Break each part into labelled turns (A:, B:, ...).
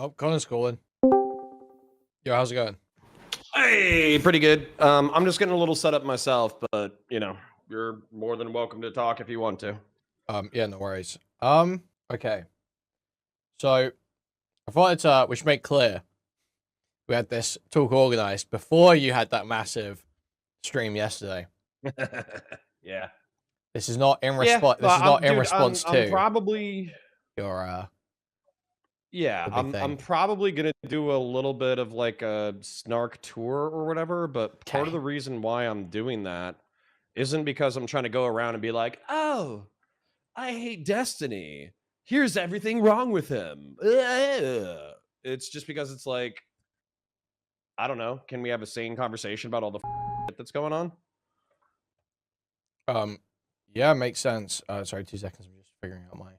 A: Oh, Conor's calling. Yo, how's it going?
B: Hey, pretty good. I'm just getting a little set up myself, but you're more than welcome to talk if you want to.
A: Yeah, no worries. Okay. So I thought we should make clear we had this talk organized before you had that massive stream yesterday.
B: Yeah.
A: This is not in
B: Yeah.
A: response. This is not in response
B: I'm
A: to
B: probably
A: your
B: yeah.
A: the big
B: I'm
A: thing.
B: probably gonna do a little bit of like a snark tour or whatever. But part of
A: Okay.
B: the reason why I'm doing that isn't because I'm trying to go around and be like, oh, I hate Destiny. Here's everything wrong with him. It's just because it's like, I don't know. Can we have a sane conversation about all the that's going on?
A: Yeah, makes sense. Sorry, 2 seconds. I'm just figuring out my.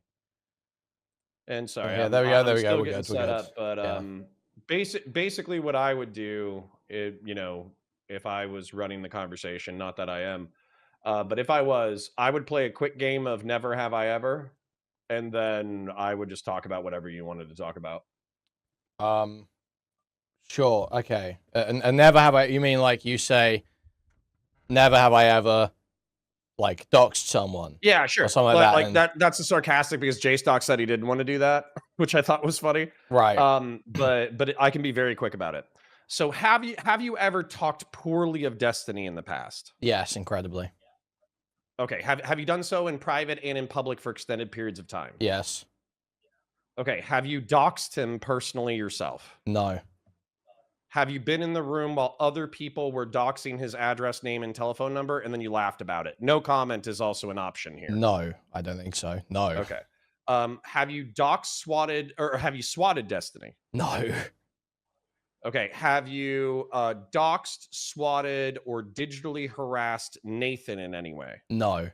B: And sorry,
A: Yeah, there we go. There
B: I'm
A: we go.
B: still
A: We're
B: getting
A: good. We're
B: set
A: good.
B: up, but
A: Yeah.
B: basically what I would do, if I was running the conversation, not that I am, but if I was, I would play a quick game of Never Have I Ever, and then I would just talk about whatever you wanted to talk about.
A: Sure. Okay. And never have I. You mean like you say, never have I ever like doxed someone?
B: Yeah, sure.
A: Or something like that.
B: That's a sarcastic because J-Stock said he didn't want to do that, which I thought was funny.
A: Right.
B: But I can be very quick about it. So have you ever talked poorly of Destiny in the past?
A: Yes, incredibly.
B: Okay. Have you done so in private and in public for extended periods of time?
A: Yes.
B: Okay. Have you doxed him personally yourself?
A: No.
B: Have you been in the room while other people were doxing his address, name, and telephone number, and then you laughed about it? No comment is also an option here.
A: No, I don't think so. No.
B: Okay. Have you swatted Destiny?
A: No.
B: Okay. Have you doxed, swatted, or digitally harassed Nathan in any way?
A: No.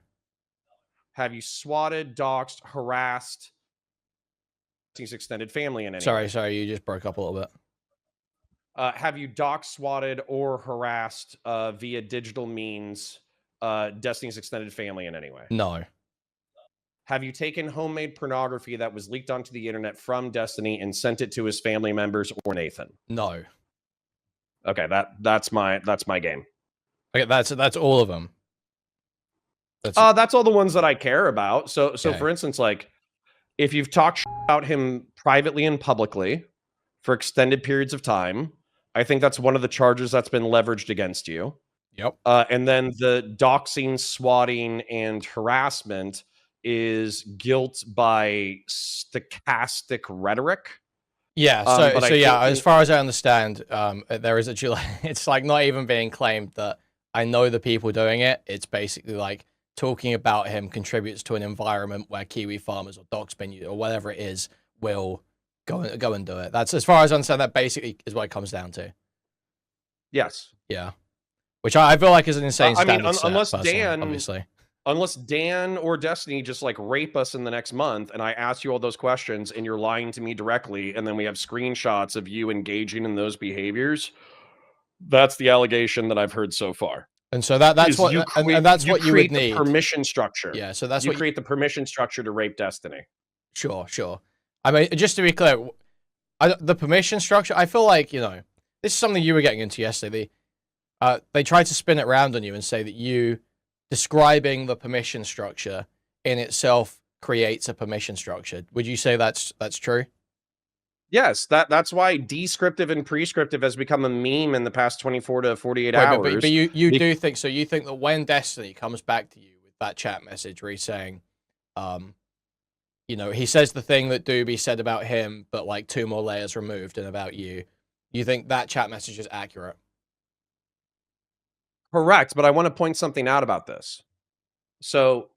B: Have you swatted, doxed, harassed his extended family in any way?
A: Sorry, you just broke up a little bit.
B: Have you doxed, swatted, or harassed via digital means Destiny's extended family in any way?
A: No.
B: Have you taken homemade pornography that was leaked onto the internet from Destiny and sent it to his family members or Nathan?
A: No.
B: Okay, that's my game.
A: Okay, that's all of them.
B: That's all the ones that I care about. So
A: Okay.
B: For instance, like if you've talked about him privately and publicly for extended periods of time, I think that's one of the charges that's been leveraged against you.
A: Yep.
B: And then the doxing, swatting, and harassment is guilt by stochastic rhetoric.
A: Yeah. So yeah, as far as I understand, there is actually it's like not even being claimed that I know the people doing it. It's basically like talking about him contributes to an environment where Kiwi farmers or dox bin or whatever it is will go and do it. That's as far as I understand. That basically is what it comes down to.
B: Yes.
A: Yeah. Which I feel like is an insane standard.
B: Unless Dan or Destiny just like rape us in the next month, and I ask you all those questions, and you're lying to me directly, and then we have screenshots of you engaging in those behaviors. That's the allegation that I've heard so far.
A: And so that's what that's what you would need.
B: The permission structure.
A: Yeah. So that's
B: you
A: what
B: create the permission structure to rape Destiny.
A: Sure. I mean, just to be clear, the permission structure. I feel like this is something you were getting into yesterday. They tried to spin it around on you and say that you describing the permission structure in itself creates a permission structure. Would you say that's true?
B: Yes, that's why descriptive and prescriptive has become a meme in the past 24 to 48 hours.
A: But you do think so? You think that when Destiny comes back to you with that chat message where he's saying, he says the thing that Doobie said about him, but like 2 more layers removed and about you, you think that chat message is accurate?
B: Correct, but I want to point something out about this. So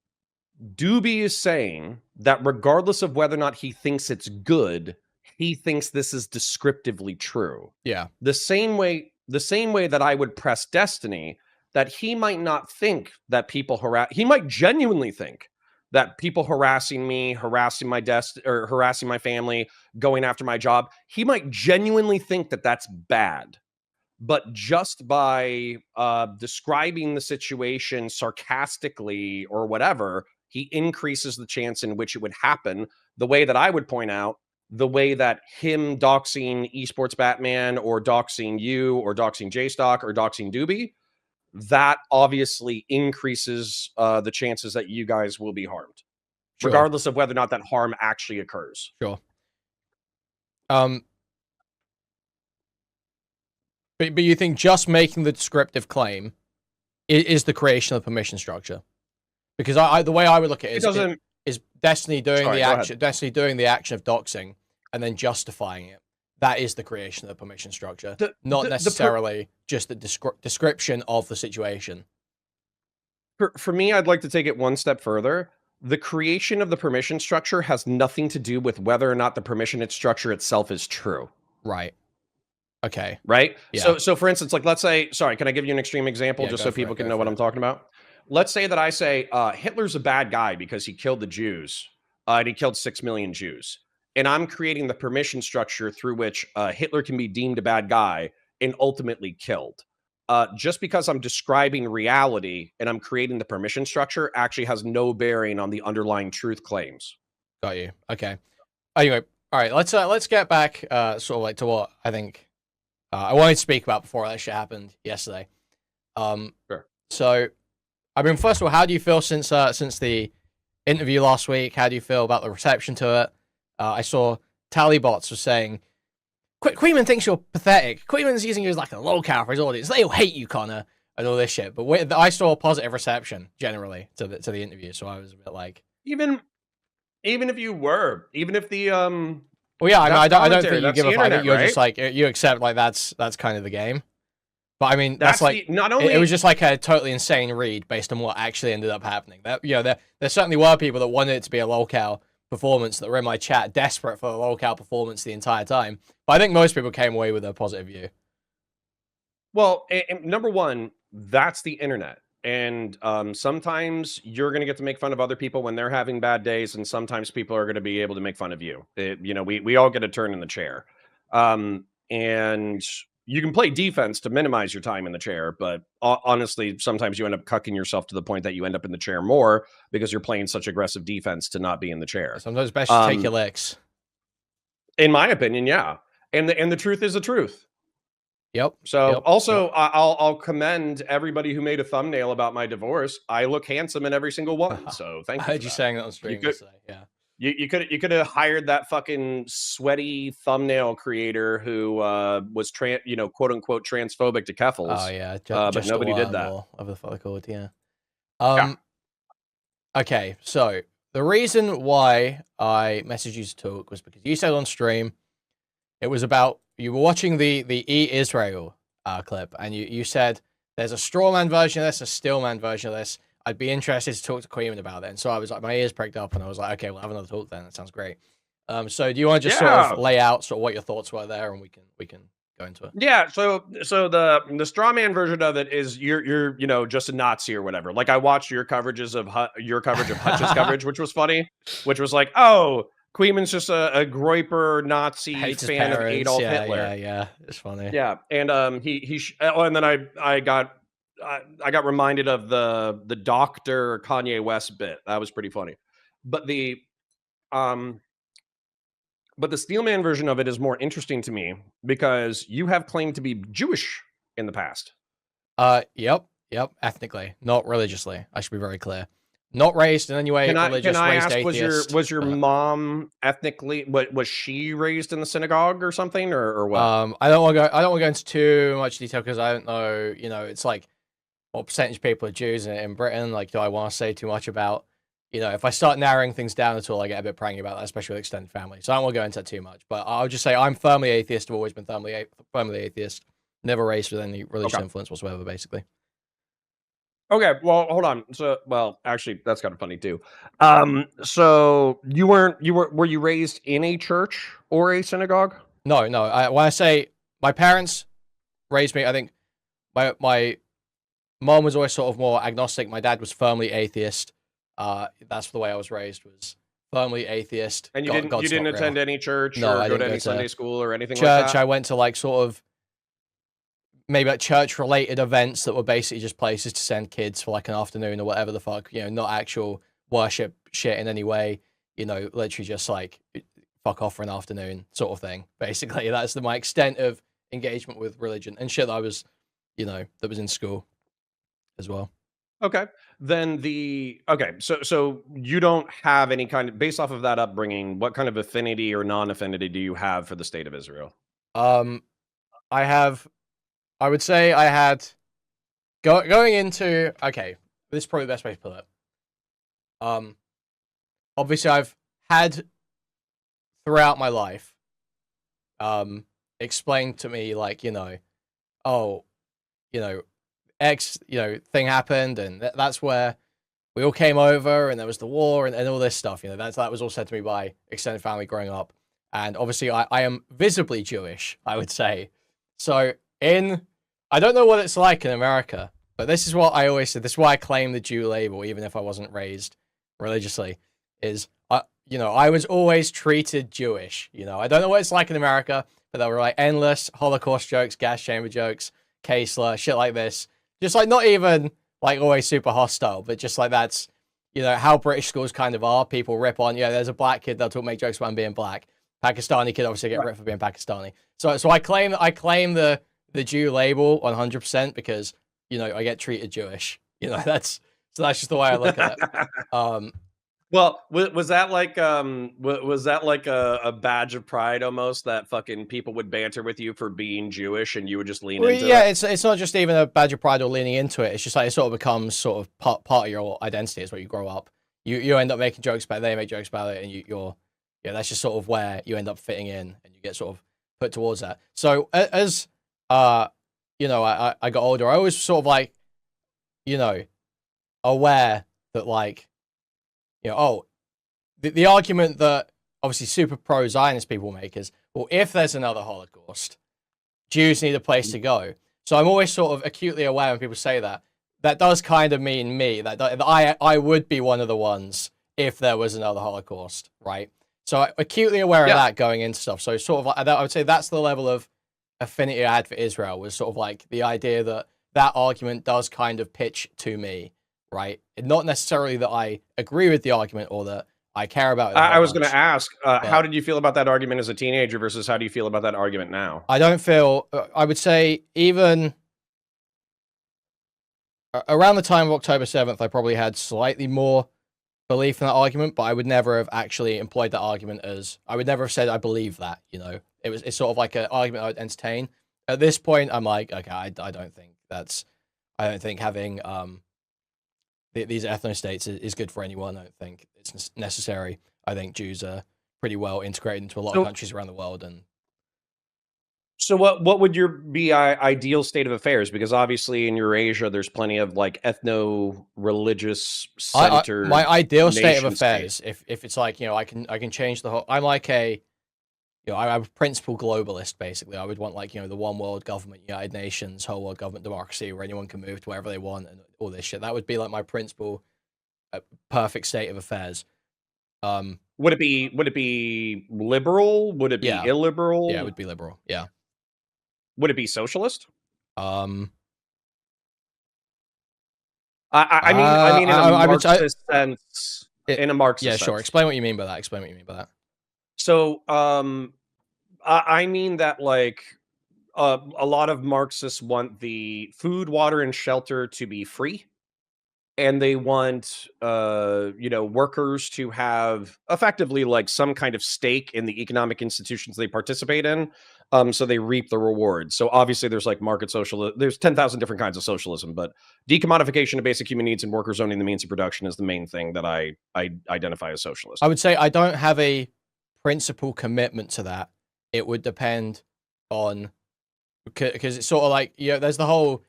B: Doobie is saying that regardless of whether or not he thinks it's good, he thinks this is descriptively true.
A: Yeah.
B: The same way that I would press Destiny, that he might not think that people he might genuinely think that people harassing me, harassing my or harassing my family, going after my job, he might genuinely think that that's bad. But just by describing the situation sarcastically or whatever, he increases the chance in which it would happen. The way that I would point out the way that him doxing Esports Batman or doxing you or doxing JStock or doxing Doobie, that obviously increases the chances that you guys will be harmed,
A: Sure.
B: regardless of whether or not that harm actually occurs.
A: Sure. But you think just making the descriptive claim is the creation of the permission structure? Because the way I would look at it is Destiny doing the action, Destiny doing the action of doxing and then justifying it. That is the creation of the permission structure, not necessarily just the description of the situation.
B: For me, I'd like to take it one step further. The creation of the permission structure has nothing to do with whether or not the permission structure itself is true.
A: Right. Okay.
B: Right? Yeah. So for instance, like, let's say, sorry, can I give you an extreme example just so people can know what I'm talking about? Let's say that I say Hitler's a bad guy because he killed the Jews and he killed 6 million Jews. And I'm creating the permission structure through which Hitler can be deemed a bad guy and ultimately killed. Just because I'm describing reality and I'm creating the permission structure actually has no bearing on the underlying truth claims.
A: Got you. Okay. Anyway, all right. Let's get back sort of like to what I think I wanted to speak about before that shit happened yesterday.
B: Sure.
A: So, I mean, first of all, how do you feel since the interview last week? How do you feel about the reception to it? I saw Tallybots was saying, Kuihman thinks you're pathetic. Kuihman's using you as like a lolcow for his audience. They'll hate you, Conor, and all this shit. But I saw a positive reception generally to the interview, so I was a bit like,
B: even if you were, even if the
A: well, yeah, I mean, I don't think you give a fuck. I think you're
B: right?
A: just like you accept like that's kind of the game. But I mean, that's like
B: not only
A: it was just like a totally insane read based on what actually ended up happening. That there certainly were people that wanted it to be a lolcow performance that were in my chat, desperate for a lolcow performance the entire time. But I think most people came away with a positive view.
B: Well, number one, that's the internet. And sometimes you're going to get to make fun of other people when they're having bad days, and sometimes people are going to be able to make fun of you. We all get a turn in the chair. And you can play defense to minimize your time in the chair, but honestly, sometimes you end up cucking yourself to the point that you end up in the chair more because you're playing such aggressive defense to not be in the chair.
A: Sometimes it's best to take your licks.
B: In my opinion, yeah. And the truth is the truth.
A: Yep.
B: So I'll commend everybody who made a thumbnail about my divorce. I look handsome in every single one. So thank you.
A: I heard you saying that on stream. Yeah.
B: You could have hired that fucking sweaty thumbnail creator who was quote unquote transphobic to Keffels.
A: Oh yeah,
B: but nobody did that.
A: Of the fuck called, yeah. Okay, so the reason why I messaged you to talk was because you said on stream it was about you were watching the E Israel clip, and you said there's a strawman version of this, a steelman version of this. I'd be interested to talk to Kuihman about it. And so I was like, my ears pricked up, and I was like, okay, we'll have another talk then. That sounds great. So do you want to just sort of lay out sort of what your thoughts were there, and we can go into it?
B: Yeah. So the straw man version of it is you're just a Nazi or whatever. Like I watched your coverage of Hutch's coverage, which was funny, which was like, oh, Kuihman's just a groiper Nazi fan of Adolf Hitler.
A: Yeah, it's funny.
B: Yeah, and and then I got reminded of the Dr. Kanye West bit. That was pretty funny. But the Steelman version of it is more interesting to me because you have claimed to be Jewish in the past.
A: Yep, ethnically, not religiously. I should be very clear. Not raised in any way religious.
B: Can I ask,
A: atheist,
B: was your mom ethnically? Was she raised in the synagogue or something, or what?
A: I don't want to go into too much detail because I don't know. It's like what percentage of people are Jews in Britain. Like, do I want to say too much about? If I start narrowing things down at all, I get a bit pranky about that, especially with extended family. So I don't want to go into that too much. But I'll just say I'm firmly atheist. I've always been firmly atheist. Never raised with any religious influence whatsoever, basically.
B: Okay, well, hold on. Actually, that's kind of funny too. So were you raised in a church or a synagogue?
A: No. When I say my parents raised me, I think my mom was always sort of more agnostic. My dad was firmly atheist. That's the way I was raised, was firmly atheist.
B: And you didn't attend any church
A: or
B: go to any Sunday school or anything like that?
A: Church, I went to like sort of maybe like church-related events that were basically just places to send kids for like an afternoon or whatever the fuck, not actual worship shit in any way, literally just like fuck off for an afternoon sort of thing. Basically, that's my extent of engagement with religion and shit that I was, that was in school as well.
B: Okay. Then so you don't have any kind of, based off of that upbringing, what kind of affinity or non-affinity do you have for the state of Israel?
A: I would say I had going into, okay, this is probably the best way to put it. Obviously I've had throughout my life, explained to me like, X, thing happened, and that's where we all came over, and there was the war, and all this stuff. That was all said to me by extended family growing up, and obviously I am visibly Jewish, I would say. So I don't know what it's like in America, but this is what I always said. This is why I claim the Jew label, even if I wasn't raised religiously. I was always treated Jewish. I don't know what it's like in America, but there were like endless Holocaust jokes, gas chamber jokes, K-slur, shit like this. Just like not even like always super hostile, but just like that's, how British schools kind of are. People rip on, there's a black kid, they'll make jokes about him being black. Pakistani kid obviously get ripped for being Pakistani. So I claim the Jew label 100% because, I get treated Jewish. That's just the way I look at it.
B: Well, was that like a badge of pride almost, that fucking people would banter with you for being Jewish and you would just lean into it?
A: It's not just even a badge of pride or leaning into it. It's just like it sort of becomes sort of part of your identity. Is where you grow up. You end up making jokes about it, they make jokes about it, and you're that's just sort of where you end up fitting in, and you get sort of put towards that. So as I got older, I was sort of like, aware that like, the argument that obviously super pro-Zionist people make is, well, if there's another Holocaust, Jews need a place to go. So I'm always sort of acutely aware when people say that. That does kind of mean me, that I would be one of the ones if there was another Holocaust, right? So I'm acutely aware of that going into stuff. So sort of like, I would say that's the level of affinity I had for Israel, was sort of like the idea that argument does kind of pitch to me. Right? Not necessarily that I agree with the argument or that I care about it.
B: I was going to ask, how did you feel about that argument as a teenager versus how do you feel about that argument now?
A: I don't feel, I would say even around the time of October 7th, I probably had slightly more belief in that argument, but I would never have actually employed that argument I would never have said I believe that, It's sort of like an argument I would entertain. At this point, I'm like, okay, I don't think having, these ethno-states is good for anyone. I don't think it's necessary. I think Jews are pretty well integrated into a lot of countries around the world. And
B: so what would your ideal state of affairs? Because obviously in Eurasia, there's plenty of like ethno-religious center.
A: My ideal state of affairs, if it's like, I can change the whole, I'm like I'm a principal globalist, basically. I would want like, the one world government, United Nations, whole world government democracy, where anyone can move to wherever they want and all this shit. That would be like my principal perfect state of affairs.
B: Would it be liberal? Would it be illiberal?
A: Yeah, it would be liberal. Yeah.
B: Would it be socialist?
A: I
B: mean, in a Marxist sense. In a Marxist sense.
A: Yeah, sure. Explain what you mean by that.
B: So, I mean that like a lot of Marxists want the food, water, and shelter to be free, and they want workers to have effectively like some kind of stake in the economic institutions they participate in, so they reap the rewards. So obviously there's like market socialism, there's 10,000 different kinds of socialism, but decommodification of basic human needs and workers owning the means of production is the main thing that I identify as socialist.
A: I would say I don't have a principal commitment to that. It would depend on, because it's sort of like, there's the whole,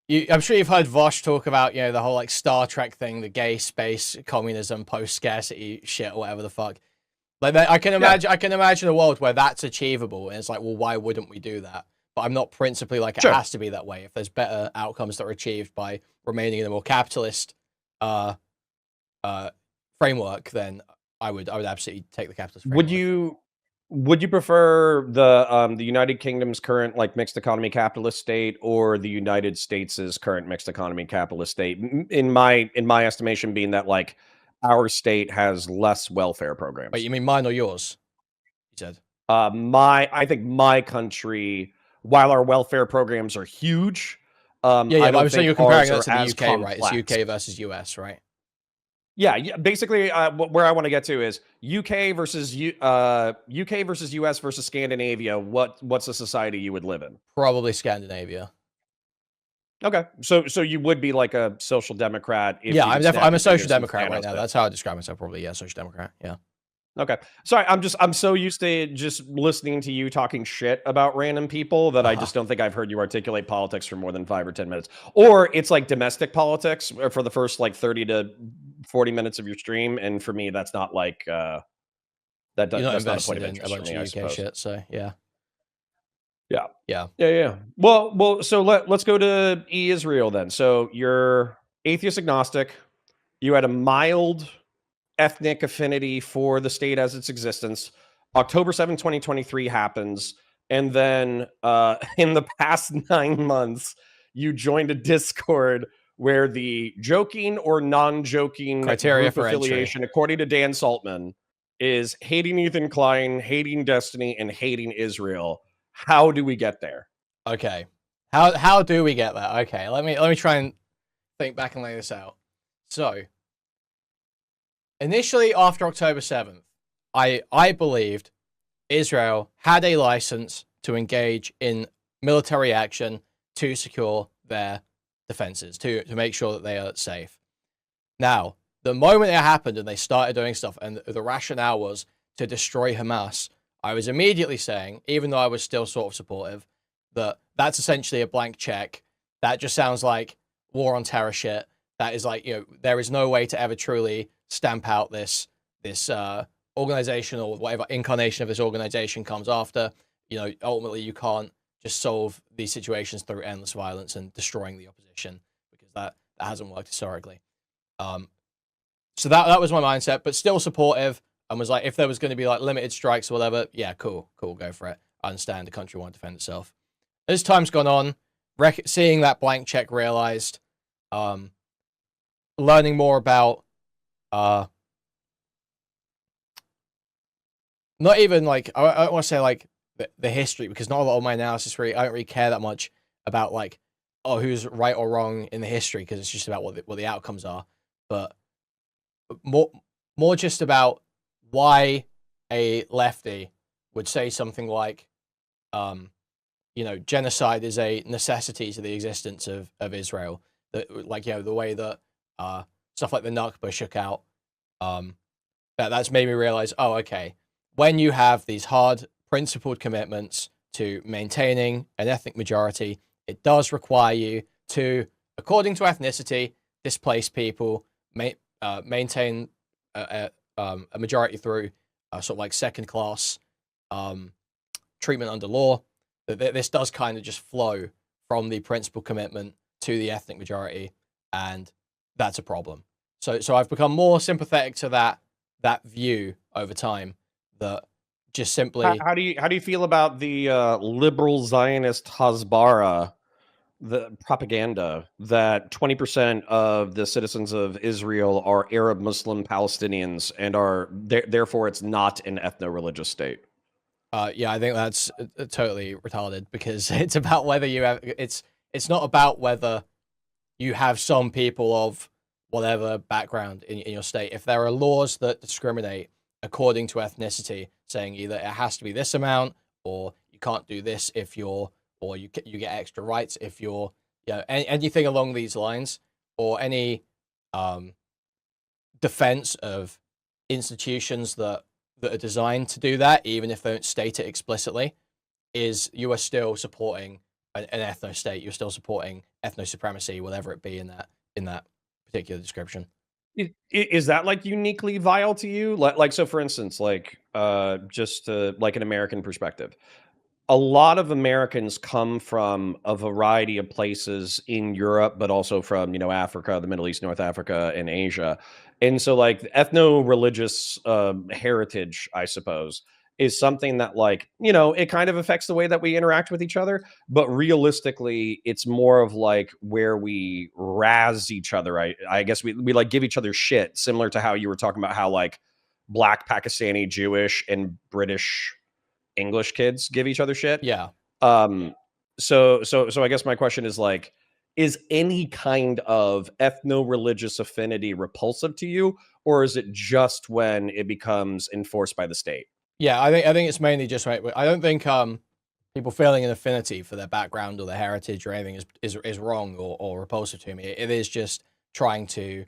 A: I'm sure you've heard Vosh talk about, the whole like Star Trek thing, the gay space communism, post-scarcity shit or whatever the fuck. Like I can imagine a world where that's achievable, and it's like, well, why wouldn't we do that? But I'm not principally like, it has to be that way. If there's better outcomes that are achieved by remaining in a more capitalist framework, then I would absolutely take the capitalist framework.
B: Would you prefer the United Kingdom's current like mixed economy capitalist state, or the United States' current mixed economy capitalist state? In my estimation, being that like our state has less welfare programs.
A: Wait, you mean mine or yours? You said.
B: I think my country, while our welfare programs are huge,
A: Yeah,
B: I don't
A: I'm saying
B: think
A: you're comparing
B: ours
A: that
B: are
A: to the
B: as
A: UK, right? It's
B: complex.
A: UK versus US, right?
B: Yeah. Basically, where I want to get to is UK versus UK versus US versus Scandinavia. What's a society you would live in?
A: Probably Scandinavia.
B: Okay, so you would be like a social democrat if
A: Yeah,
B: you could snap
A: I'm a
B: your
A: social
B: fingers and
A: democrat right
B: Thanos
A: now.
B: it.
A: That's how I describe myself. Probably, yeah, social democrat. Yeah.
B: Okay. Sorry, I'm so used to just listening to you talking shit about random people that I just don't think I've heard you articulate politics for more than 5 or 10 minutes. Or it's like domestic politics for the first like 30 to 40 minutes of your stream, and for me that's not like
A: You're not
B: that's not a point
A: invested
B: of
A: in a
B: interest for
A: bunch
B: me,
A: of
B: I
A: UK
B: suppose.
A: shit, so yeah.
B: Yeah.
A: Yeah.
B: Yeah. Well, so let's go to Israel then. So you're atheist agnostic. You had a mild ethnic affinity for the state as its existence. October 7th, 2023 happens. And then in the past 9 months, you joined a Discord where the joking or non-joking
A: Criteria
B: group
A: for entry.
B: affiliation, according to Dan Saltman, is hating Ethan Klein, hating Destiny, and hating Israel. How do we get there?
A: Okay. How do we get that? Okay, let me try and think back and lay this out. So, initially after October 7th, I believed Israel had a license to engage in military action to secure their defenses, to make sure that they are safe. Now, the moment it happened and they started doing stuff, and the rationale was to destroy Hamas, I was immediately saying, even though I was still sort of supportive, that that's essentially a blank check. That just sounds like war on terror shit. That is like, there is no way to ever truly stamp out this organization or whatever incarnation of this organization comes after. Ultimately you can't just solve these situations through endless violence and destroying the opposition, because that hasn't worked historically. So that was my mindset, but still supportive, and was like, if there was going to be like limited strikes or whatever, yeah, cool, go for it. I understand the country won't defend itself. As time's gone on, seeing that blank check realized, learning more about, not even like, I don't want to say like the history, because not a lot of my analysis really, I don't really care that much about like, who's right or wrong in the history, because it's just about what the outcomes are. But more just about why a lefty would say something like, genocide is a necessity to the existence of Israel. That, like, the way that stuff like the Nakba shook out, that's made me realize, okay, when you have these hard, principled commitments to maintaining an ethnic majority, it does require you to, according to ethnicity, displace people, maintain a majority through sort of like second-class treatment under law. This does kind of just flow from the principal commitment to the ethnic majority, and that's a problem. So I've become more sympathetic to that view over time. That just simply,
B: How do you feel about the liberal Zionist Hasbara, the propaganda that 20% of the citizens of Israel are Arab Muslim Palestinians and are therefore it's not an ethno-religious state?
A: yeah, I think that's totally retarded, because it's about whether you have, it's not about whether you have some people of whatever background in your state. If there are laws that discriminate according to ethnicity, saying either it has to be this amount, or you can't do this if you're, or you get extra rights if you're, anything along these lines, or any defense of institutions that are designed to do that, even if they don't state it explicitly, is you are still supporting an ethno state. You're still supporting ethno supremacy, whatever it be in that particular description.
B: Is that like uniquely vile to you? Like so, for instance, like just like an American perspective, a lot of Americans come from a variety of places in Europe, but also from, Africa, the Middle East, North Africa, and Asia. And so like ethno-religious heritage, I suppose, is something that like, it kind of affects the way that we interact with each other. But realistically, it's more of like where we razz each other. I guess we like give each other shit, similar to how you were talking about how like Black, Pakistani, Jewish, and British English kids give each other shit.
A: Yeah.
B: So I guess my question is like, is any kind of ethno-religious affinity repulsive to you, or is it just when it becomes enforced by the state?
A: Yeah, I think it's mainly just right. I don't think people feeling an affinity for their background or their heritage or anything is wrong or repulsive to me. It is just trying to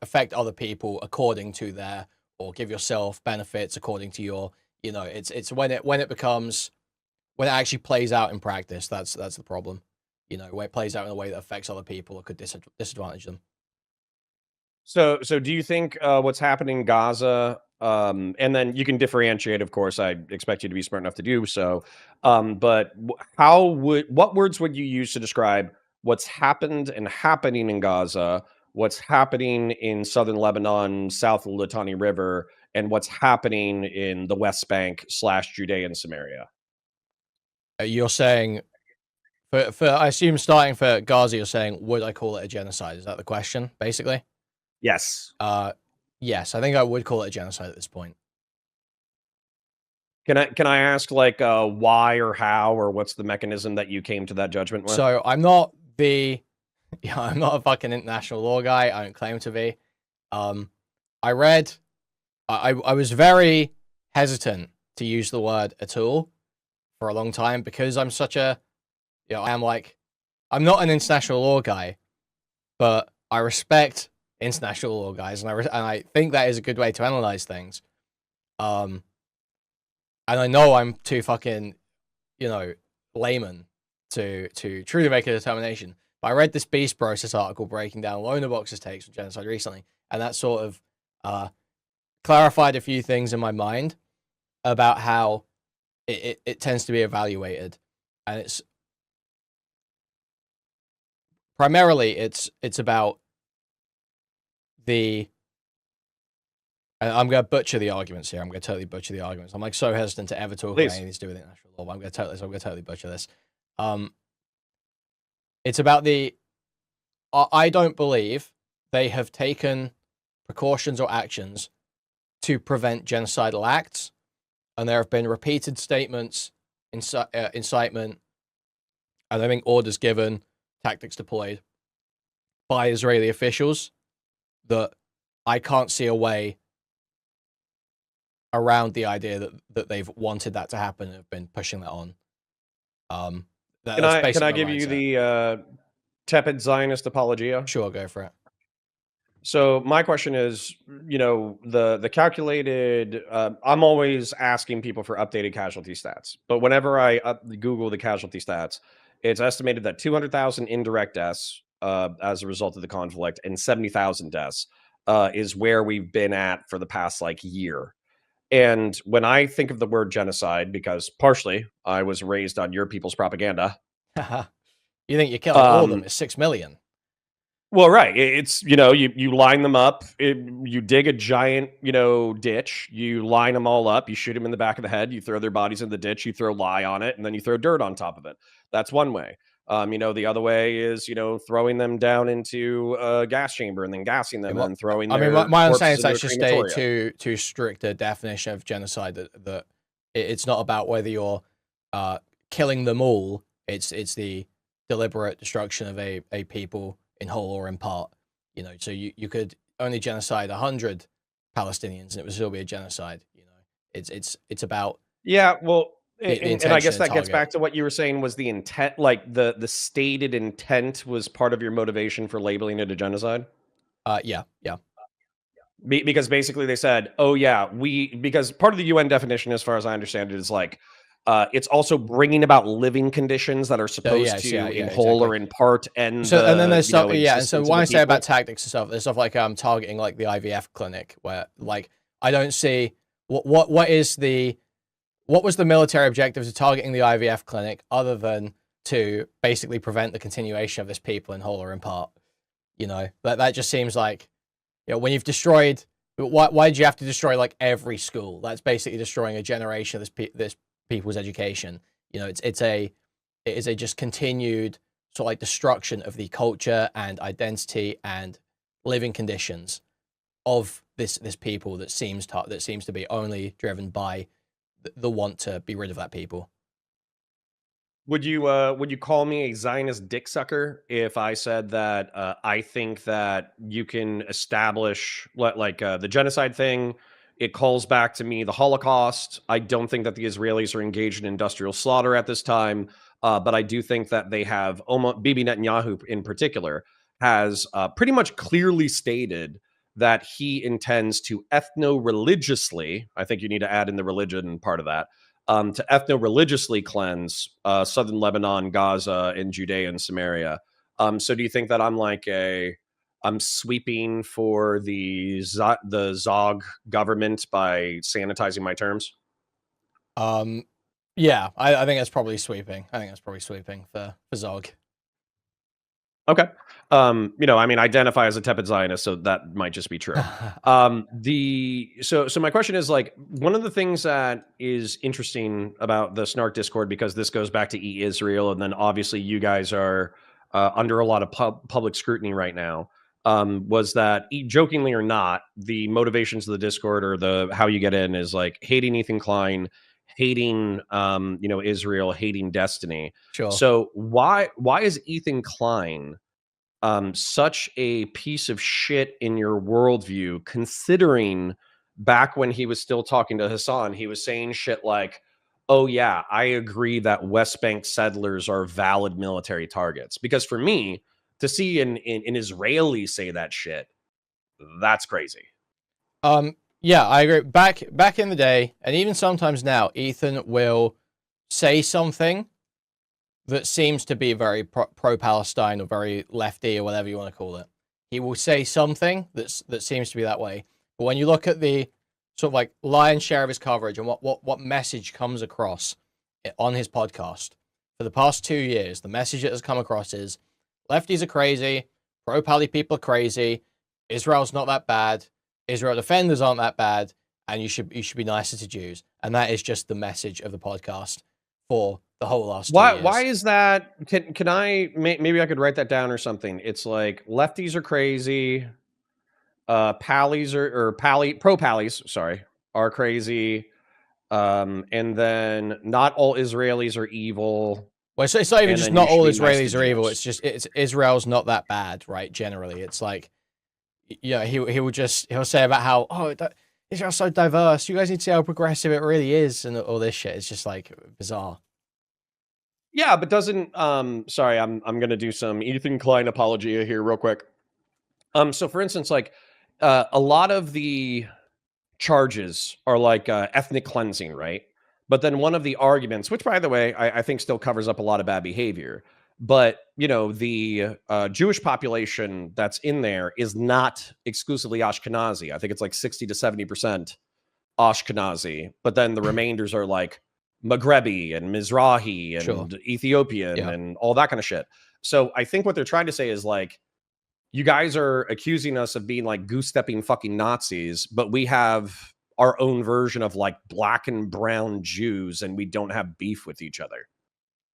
A: affect other people according to their, or give yourself benefits according to your, it's when it becomes, when it actually plays out in practice, that's the problem. When it plays out in a way that affects other people or could disadvantage them.
B: So do you think what's happening in Gaza, and then you can differentiate, of course, I expect you to be smart enough to do so. But what words would you use to describe what's happened and happening in Gaza, what's happening in southern Lebanon, south of the Litani River, and what's happening in the West Bank / Judea and Samaria?
A: You're saying, for I assume starting for Gaza, you're saying, would I call it a genocide? Is that the question, basically?
B: Yes.
A: Yes, I think I would call it a genocide at this point.
B: Can I ask, like, why or how, or what's the mechanism that you came to that judgment with?
A: So I'm not I'm not a fucking international law guy. I don't claim to be. I was very hesitant to use the word at all for a long time because I'm such a, I'm not an international law guy, but I respect international law guys, and I think that is a good way to analyze things. And I know I'm too fucking, layman to truly make a determination. But I read this Beast Process article breaking down Lonerbox's takes on genocide recently, and that sort of clarified a few things in my mind about how it tends to be evaluated, and it's primarily it's about the. And I'm going to butcher the arguments here. I'm going to totally butcher the arguments. I'm so hesitant to ever talk about anything to do with international law, but I'm going to totally butcher this. It's about the. I don't believe they have taken precautions or actions to prevent genocidal acts, and there have been repeated statements, incitement, and I think orders given, tactics deployed by Israeli officials that I can't see a way around the idea that they've wanted that to happen and have been pushing that on.
B: Can I give you the tepid Zionist apologia?
A: Sure, go for it.
B: So my question is, the calculated. I'm always asking people for updated casualty stats, but whenever I Google the casualty stats, it's estimated that 200,000 indirect deaths as a result of the conflict and 70,000 deaths is where we've been at for the past year. And when I think of the word genocide, because partially I was raised on your people's propaganda.
A: You think you're killing all of them? It's 6 million.
B: Well, right. It's, you line them up, you dig a giant, ditch, you line them all up, you shoot them in the back of the head, you throw their bodies in the ditch, you throw lye on it, and then you throw dirt on top of it. That's one way. The other way is, throwing them down into a gas chamber and then gassing them and throwing.
A: I mean, my understanding is that's just a too strict a definition of genocide. That it's not about whether you're killing them all. It's the deliberate destruction of a people in whole or in part. So you could only genocide 100 Palestinians and it would still be a genocide. It's about
B: well. And I guess that gets back to what you were saying was the intent, like the stated intent was part of your motivation for labeling it a genocide.
A: Yeah.
B: Because basically they said, oh yeah, because part of the UN definition, as far as I understand it, is it's also bringing about living conditions that are supposed to, in whole or in part, and
A: then there's stuff, and so what I say about tactics and stuff, there's stuff like targeting the IVF clinic, where I don't see what was the military objectives of targeting the IVF clinic other than to basically prevent the continuation of this people in whole or in part. That just seems like, when you've destroyed, why did you have to destroy every school? That's basically destroying a generation of this people's education. It is a just continued sort of destruction of the culture and identity and living conditions of this people that seems to be only driven by the want to be rid of that people.
B: Would you call me a Zionist dick sucker if I said that I think that you can establish the genocide thing? It calls back to me the Holocaust. I don't think that the Israelis are engaged in industrial slaughter at this time, but I do think that they have Bibi Netanyahu in particular has pretty much clearly stated that he intends to ethno-religiously. I think you need to add in the religion part of that to ethno-religiously cleanse southern Lebanon, Gaza, and Judea and Samaria. So do you think that I'm sweeping for the Zog government by sanitizing my terms?
A: Yeah, I think that's probably sweeping. I think that's probably sweeping for Zog.
B: Okay. Identify as a tepid Zionist, so that might just be true. So my question is one of the things that is interesting about the Snark Discord, because this goes back to Israel, and then obviously you guys are under a lot of public scrutiny right now. Was that, jokingly or not, the motivations of the Discord or the how you get in is hating Ethan Klein, hating Israel, hating Destiny.
A: Sure.
B: So why is Ethan Klein such a piece of shit in your worldview, considering back when he was still talking to Hassan, he was saying shit like, oh yeah, I agree that West Bank settlers are valid military targets? Because for me, to see an Israeli say that shit, that's crazy.
A: Yeah, I agree. Back in the day, and even sometimes now, Ethan will say something that seems to be very pro-Palestine or very lefty or whatever you want to call it. He will say something that seems to be that way. But when you look at the sort of lion's share of his coverage and what message comes across on his podcast for the past 2 years, the message that has come across is lefties are crazy, pro-Pali people are crazy, Israel's not that bad, Israel defenders aren't that bad, and you should be nicer to Jews. And that is just the message of the podcast for the whole last 2 years.
B: Why is that? Can I maybe I could write that down or something? It's lefties are crazy, pallies pro pallies, sorry, are crazy, and then not all Israelis are evil.
A: Well, it's not even just not all Israelis are evil. It's just Israel's not that bad, right? Generally, it's he'll say about how Israel's so diverse. You guys need to see how progressive it really is, and all this shit. It's just bizarre.
B: Yeah, but doesn't sorry, I'm gonna do some Ethan Klein apologia here real quick. So for instance, a lot of the charges are ethnic cleansing, right? But then one of the arguments, which by the way, I think still covers up a lot of bad behavior, but the Jewish population that's in there is not exclusively Ashkenazi. I think it's 60 to 70% Ashkenazi, but then the remainders are Maghrebi and Mizrahi and
A: sure.
B: Ethiopian and all that kind of shit. So I think what they're trying to say is you guys are accusing us of being goose-stepping fucking Nazis, but we have our own version of black and brown Jews, and we don't have beef with each other.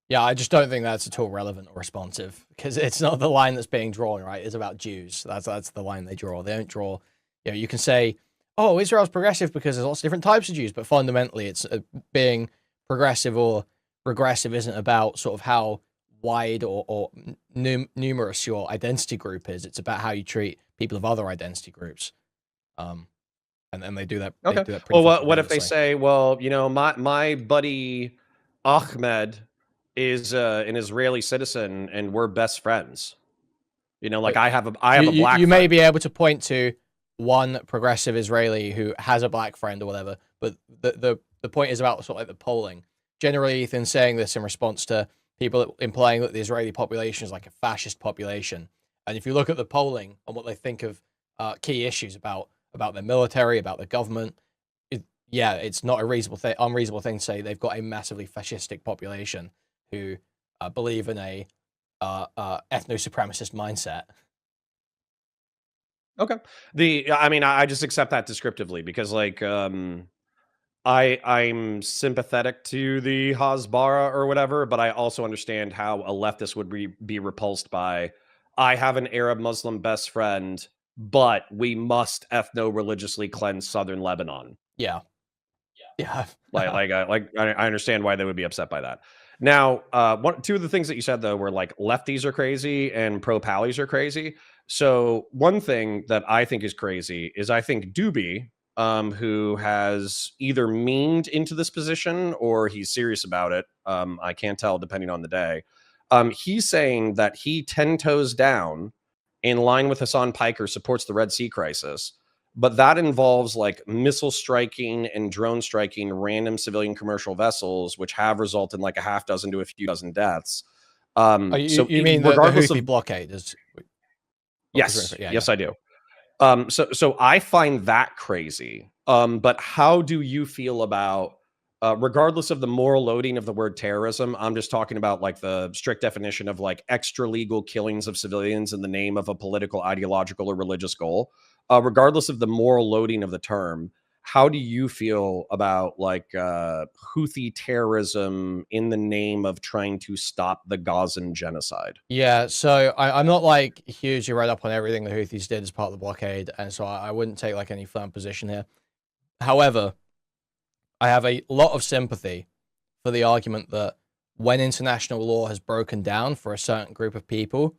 A: Yeah, I just don't think that's at all relevant or responsive, because it's not the line that's being drawn, right? It's about Jews. That's the line they draw. They don't draw. You can say, oh, Israel's progressive because there's lots of different types of Jews, but fundamentally, it's being progressive or regressive isn't about sort of how wide or numerous your identity group is. It's about how you treat people of other identity groups. And then they do that.
B: Okay.
A: They do that
B: what if they say, well, my buddy Ahmed is an Israeli citizen and we're best friends. I have a black.
A: You may be able to point to one progressive Israeli who has a black friend or whatever, but the point is about sort of the polling. Generally, Ethan's saying this in response to people implying that the Israeli population is a fascist population. And if you look at the polling and what they think of key issues about their military, about the government, it's not a unreasonable thing to say they've got a massively fascistic population who believe in a ethno-supremacist mindset.
B: Okay. I just accept that descriptively because I'm sympathetic to the Hasbara or whatever, but I also understand how a leftist would be repulsed by, I have an Arab Muslim best friend, but we must ethno-religiously cleanse southern Lebanon.
A: Yeah. Yeah.
B: I understand why they would be upset by that. Now, two of the things that you said though were like lefties are crazy and pro pallies are crazy. So one thing that I think is crazy is I think Doobie, who has either memed into this position or he's serious about it. I can't tell depending on the day. He's saying that he 10 toes down, in line with Hassan Piker, supports the Red Sea crisis, but that involves like missile striking and drone striking random civilian commercial vessels, which have resulted in like a half dozen to a few dozen deaths.
A: You mean the Houthi blockade?
B: Yes, yes, I do. So I find that crazy. But how do you feel about, regardless of the moral loading of the word terrorism, I'm just talking about like the strict definition of like extra legal killings of civilians in the name of a political, ideological, or religious goal. Regardless of the moral loading of the term, how do you feel about like Houthi terrorism in the name of trying to stop the Gazan genocide?
A: Yeah, so I'm not like hugely read up on everything the Houthis did as part of the blockade, and so I wouldn't take like any firm position here. However, I have a lot of sympathy for the argument that when international law has broken down for a certain group of people,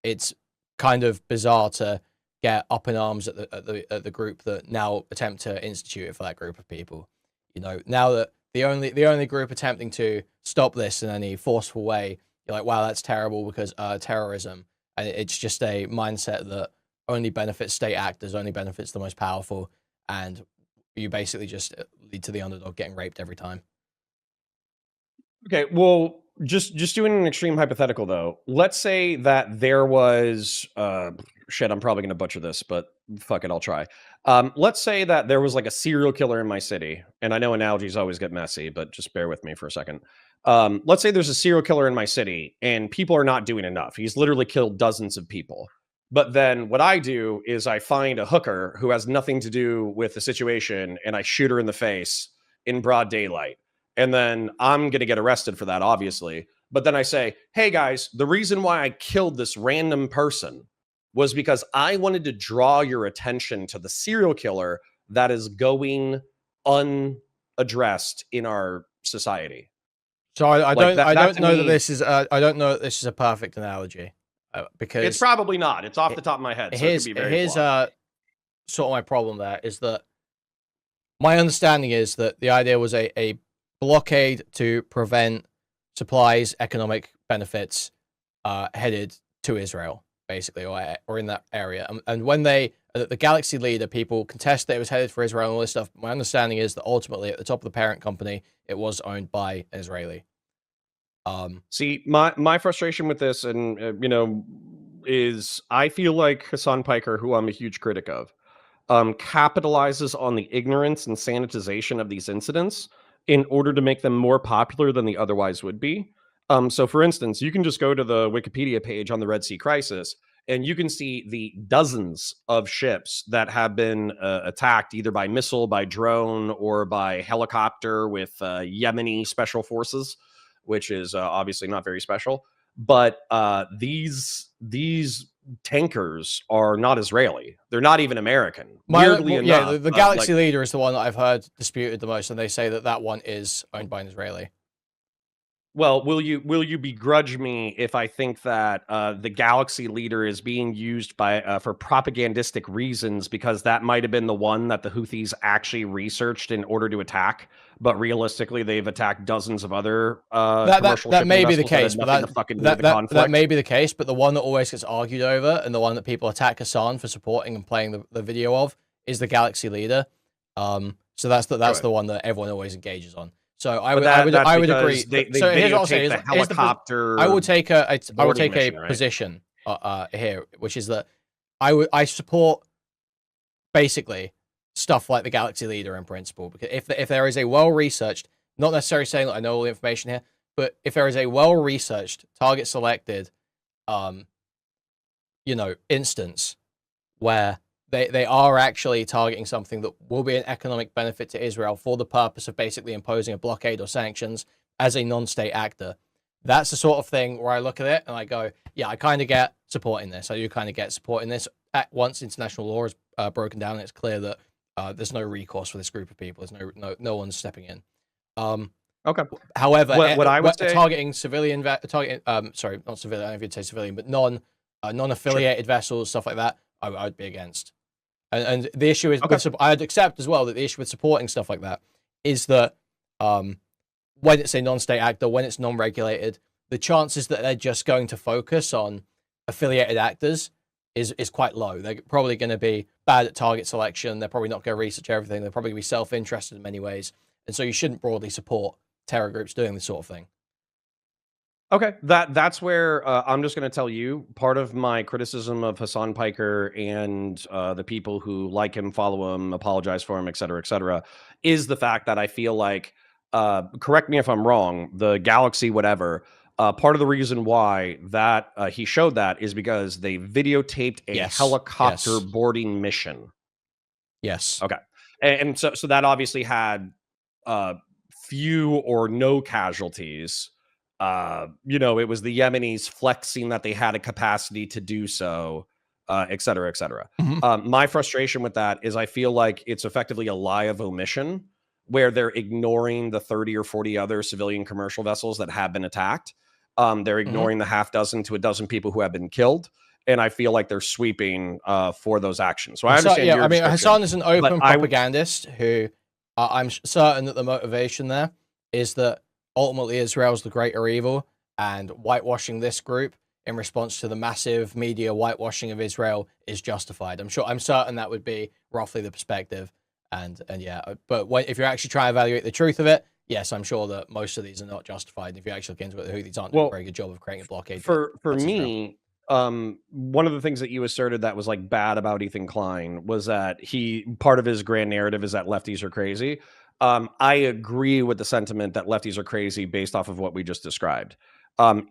A: it's kind of bizarre to get up in arms at the group that now attempt to institute it for that group of people. You know, now that the only group attempting to stop this in any forceful way, you're like, wow, that's terrible because terrorism, and it's just a mindset that only benefits state actors, only benefits the most powerful, and you basically just lead to the underdog getting raped every time.
B: Okay, well, just doing an extreme hypothetical though. Let's say that there was shit, I'm probably gonna butcher this, but fuck it, I'll try. Let's say that there was like a serial killer in my city, and I know analogies always get messy, but just bear with me for a second. Let's say there's a serial killer in my city, and people are not doing enough. He's literally killed dozens of people. But then what I do is I find a hooker who has nothing to do with the situation, and I shoot her in the face in broad daylight. And then I'm going to get arrested for that, obviously. But then I say, hey, guys, the reason why I killed this random person was because I wanted to draw your attention to the serial killer that is going unaddressed in our society.
A: So I don't know that this is a perfect analogy because
B: it's probably not. It's off the top of my head. So
A: here's sort of my problem there is that my understanding is that the idea was a blockade to prevent supplies, economic benefits headed to Israel, basically, or in that area. And when the Galaxy leader, people contest that it was headed for Israel and all this stuff. My understanding is that ultimately, at the top of the parent company, it was owned by an Israeli.
B: See, my frustration with this, and is I feel like Hassan Piker, who I'm a huge critic of, capitalizes on the ignorance and sanitization of these incidents in order to make them more popular than they otherwise would be. So, for instance, you can just go to the Wikipedia page on the Red Sea crisis, and you can see the dozens of ships that have been attacked either by missile, by drone, or by helicopter with Yemeni special forces, which is obviously not very special. But these tankers are not Israeli. They're not even American. Weirdly enough.
A: Yeah, the Galaxy leader is the one that I've heard disputed the most, and they say that one is owned by an Israeli.
B: Well, will you begrudge me if I think that the Galaxy leader is being used by for propagandistic reasons because that might have been the one that the Houthis actually researched in order to attack, but realistically they've attacked dozens of other commercial
A: that may be the case,
B: but
A: that may be the case. But the one that always gets argued over and the one that people attack Hassan for supporting and playing the video of is the Galaxy leader. So that's the one that everyone always engages on. So I would agree.
B: So here's what I'll say: the helicopter.
A: I will take a position here, which is that I support basically stuff like the Galaxy leader in principle, because if there is a well researched, not necessarily saying that I know all the information here, but if there is a well researched, target selected, instance where they are actually targeting something that will be an economic benefit to Israel for the purpose of basically imposing a blockade or sanctions as a non-state actor. That's the sort of thing where I look at it and I go, yeah, I kind of get supporting this. I do kind of get supporting this. Once international law is broken down, it's clear that there's no recourse for this group of people. There's no one stepping in.
B: Okay.
A: However,
B: what I would say,
A: targeting civilian, sorry, not civilian. I don't know if you'd say civilian, but non-affiliated vessels, stuff like that, I would be against. And the issue is, I'd accept as well that the issue with supporting stuff like that is that when it's a non-state actor, when it's non-regulated, the chances that they're just going to focus on affiliated actors is quite low. They're probably going to be bad at target selection. They're probably not going to research everything. They're probably going to be self-interested in many ways. And so you shouldn't broadly support terror groups doing this sort of thing.
B: Okay, that's where I'm just going to tell you part of my criticism of Hassan Piker and the people who like him, follow him, apologize for him, et cetera, is the fact that I feel like, correct me if I'm wrong, the Galaxy whatever, part of the reason why that he showed that is because they videotaped a helicopter boarding mission.
A: Yes.
B: Okay, and so that obviously had few or no casualties. It was the Yemenis flexing that they had a capacity to do so, et cetera, et cetera.
A: Mm-hmm.
B: My frustration with that is I feel like it's effectively a lie of omission where they're ignoring the 30 or 40 other civilian commercial vessels that have been attacked. They're ignoring the half dozen to a dozen people who have been killed. And I feel like they're sweeping for those actions. So I understand your description.
A: Hassan is an open propagandist who I'm certain that the motivation there is that ultimately Israel's the greater evil, and whitewashing this group in response to the massive media whitewashing of Israel is justified. I'm certain that would be roughly the perspective. And yeah, but if you're actually trying to evaluate the truth of it, yes, I'm sure that most of these are not justified. If you actually look into it, the Houthis aren't doing a very good job of creating a blockade.
B: For me, one of the things that you asserted that was like bad about Ethan Klein was that part of his grand narrative is that lefties are crazy. I agree with the sentiment that lefties are crazy based off of what we just described.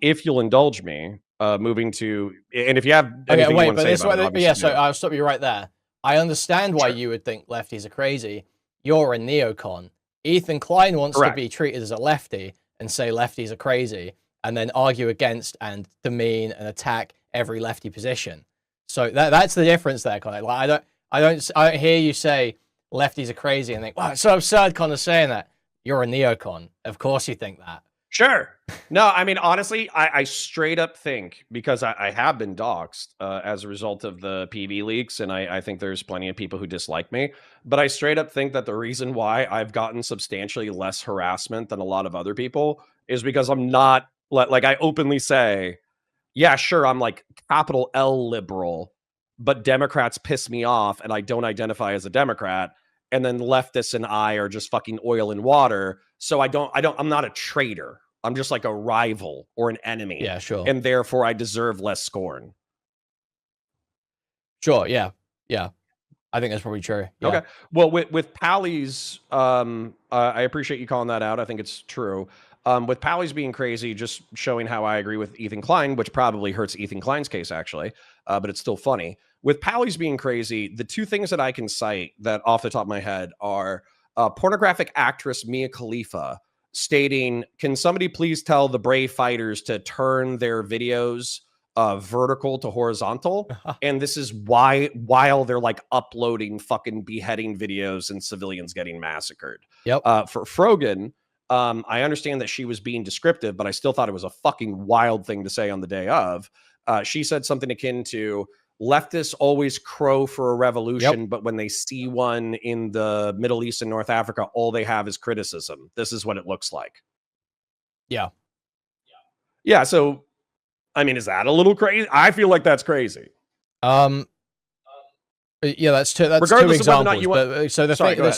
B: If you'll indulge me, moving to, and if you have anything you want to say about it,
A: so I'll stop you right there. I understand why you would think lefties are crazy. You're a neocon. Ethan Klein wants to be treated as a lefty and say lefties are crazy, and then argue against and demean and attack every lefty position. So that's the difference there, Conor. Like, I don't hear you say lefties are crazy and think, wow, it's so absurd Conor's saying that. You're a neocon. Of course you think that.
B: Sure. No, I mean, honestly, I straight up think, because I have been doxxed as a result of the PB leaks, and I think there's plenty of people who dislike me, but I straight up think that the reason why I've gotten substantially less harassment than a lot of other people is because I'm not, like I openly say, yeah, sure, I'm like capital L liberal, but Democrats piss me off and I don't identify as a Democrat. And then leftists and I are just fucking oil and water. So I'm not a traitor. I'm just like a rival or an enemy.
A: Yeah, sure.
B: And therefore I deserve less scorn.
A: Sure. Yeah. Yeah. I think that's probably true. Yeah.
B: Okay. Well, with Pally's, I appreciate you calling that out. I think it's true. With Pally's being crazy, just showing how I agree with Ethan Klein, which probably hurts Ethan Klein's case, actually, but it's still funny. With Pally's being crazy, the two things that I can cite that off the top of my head are pornographic actress Mia Khalifa stating, can somebody please tell the brave fighters to turn their videos vertical to horizontal? And this is while they're like uploading fucking beheading videos and civilians getting massacred.
A: Yep.
B: For Frogan, I understand that she was being descriptive, but I still thought it was a fucking wild thing to say on the day of. She said something akin to, leftists always crow for a revolution, but when they see one in the Middle East and North Africa, all they have is criticism. This is what it looks like.
A: Yeah.
B: Yeah. So, I mean, is that a little crazy? I feel like that's crazy.
A: Yeah, that's two examples.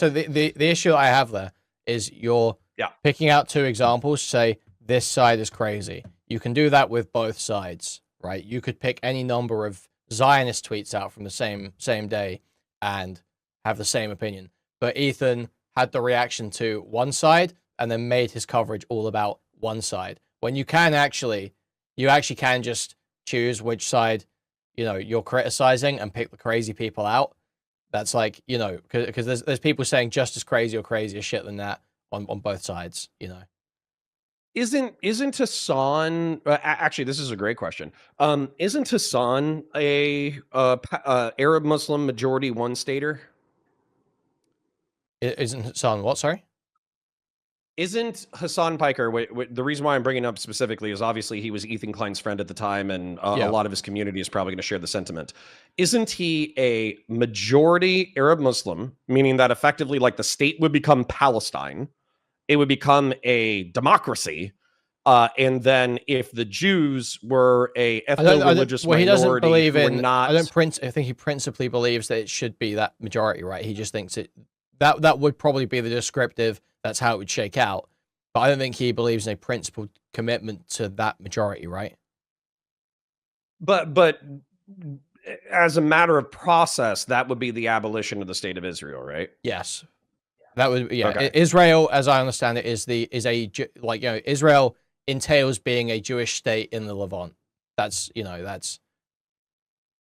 A: The issue I have there is you're picking out two examples, say this side is crazy. You can do that with both sides, right? You could pick any number of Zionist tweets out from the same day and have the same opinion. But Ethan had the reaction to one side and then made his coverage all about one side. When you actually can just choose which side, you're criticizing and pick the crazy people out. That's like, because there's people saying just as crazy or crazier shit than that on both sides,
B: Isn't Hassan actually, this is a great question. Isn't Hassan a Arab Muslim majority one stater?
A: Isn't Hassan what? Sorry.
B: Isn't Hassan Piker, the reason why I'm bringing up specifically is obviously he was Ethan Klein's friend at the time, and a lot of his community is probably going to share the sentiment. Isn't he a majority Arab Muslim, meaning that effectively like the state would become Palestine, it would become a democracy, and then if the Jews were a ethno-religious minority,
A: he doesn't believe in.
B: not.
A: I think he principally believes that it should be that majority, right? He just thinks that would probably be the descriptive. That's how it would shake out. But I don't think he believes in a principled commitment to that majority, right?
B: But as a matter of process, that would be the abolition of the state of Israel, right?
A: Yes. That would Okay. Israel, as I understand it, Israel entails being a Jewish state in the Levant. That's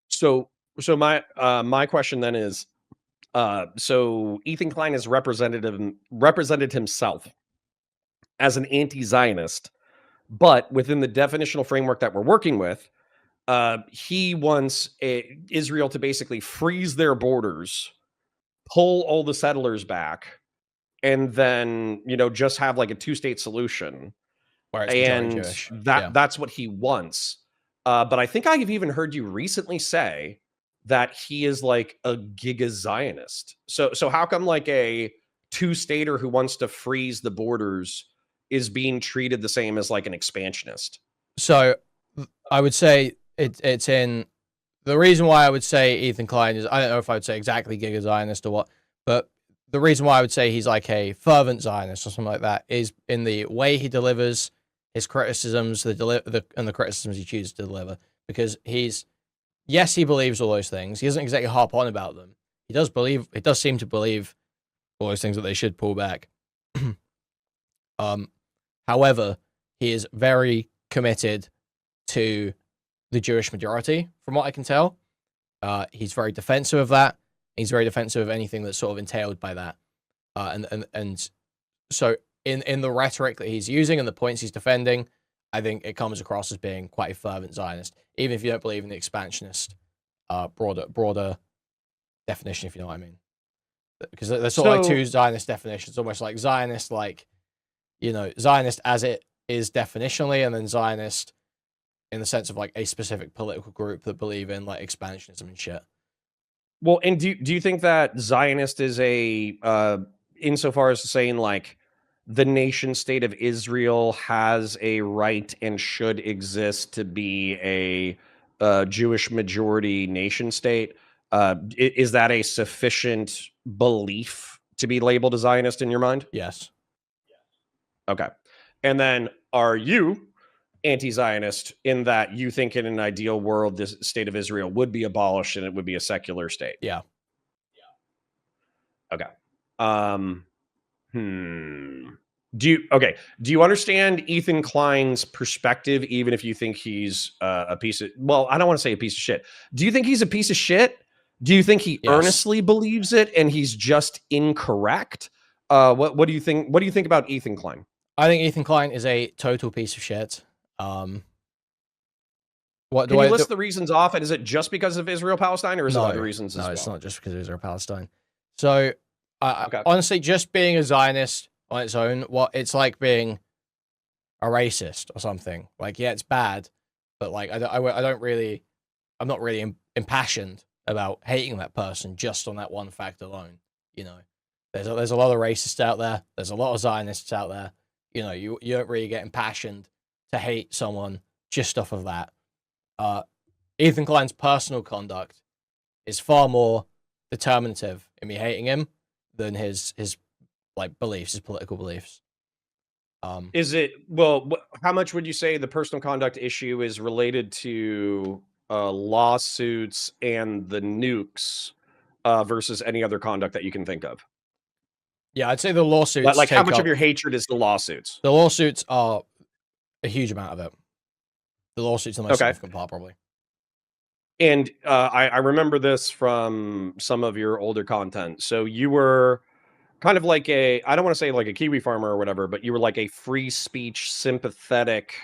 B: So my question then is, so Ethan Klein has represented himself as an anti-Zionist, but within the definitional framework that we're working with, he wants Israel to basically freeze their borders, pull all the settlers back, and then just have like a two-state solution. And that's what he wants. But I think I've even heard you recently say that he is like a giga Zionist. So how come like a two-stater who wants to freeze the borders is being treated the same as like an expansionist?
A: So I would say it's in the reason why I would say Ethan Klein is, I don't know if I would say exactly giga Zionist or what, but the reason why I would say he's like a fervent Zionist or something like that is in the way he delivers his criticisms, and the criticisms he chooses to deliver. Because yes, he believes all those things. He doesn't exactly harp on about them. He does seem to believe all those things that they should pull back. However, he is very committed to the Jewish majority, from what I can tell. He's very defensive of that. He's very defensive of anything that's sort of entailed by that. And so in the rhetoric that he's using and the points he's defending, I think it comes across as being quite a fervent Zionist, even if you don't believe in the expansionist broader definition, if you know what I mean. Because there's sort of like two Zionist definitions, almost like Zionist, Zionist as it is definitionally, and then Zionist in the sense of like a specific political group that believe in like expansionism and shit.
B: Well, and do you think that Zionist is insofar as saying like the nation state of Israel has a right and should exist to be a Jewish majority nation state? Is that a sufficient belief to be labeled a Zionist in your mind?
A: Yes.
B: Okay. And then are you anti-Zionist in that you think in an ideal world, this state of Israel would be abolished and it would be a secular state?
A: Yeah.
B: Okay. Do you understand Ethan Klein's perspective, even if you think he's a piece of, well, I don't want to say a piece of shit. Do you think he's a piece of shit? Do you think he earnestly believes it and he's just incorrect? What do you think? What do you think about Ethan Klein?
A: I think Ethan Klein is a total piece of shit.
B: Can you list the reasons off? And is it just because of Israel-Palestine, or is it other reasons as well?
A: No, it's not just because of Israel-Palestine. So, honestly, just being a Zionist on its own, it's like being a racist or something. Like, yeah, it's bad, but like, I'm not really impassioned about hating that person just on that one fact alone. There's a lot of racists out there. There's a lot of Zionists out there. You don't really get impassioned to hate someone just off of that. Ethan Klein's personal conduct is far more determinative in me hating him than his like beliefs, his political beliefs.
B: Is it how much would you say the personal conduct issue is related to lawsuits and the nukes versus any other conduct that you can think of?
A: Yeah, I'd say the lawsuits.
B: Like how much of your hatred is the lawsuits?
A: The lawsuits are a huge amount of it. The lawsuits are the most significant part, probably.
B: And I remember this from some of your older content. So you were kind of like I don't want to say like a Kiwi farmer or whatever, but you were like a free speech, sympathetic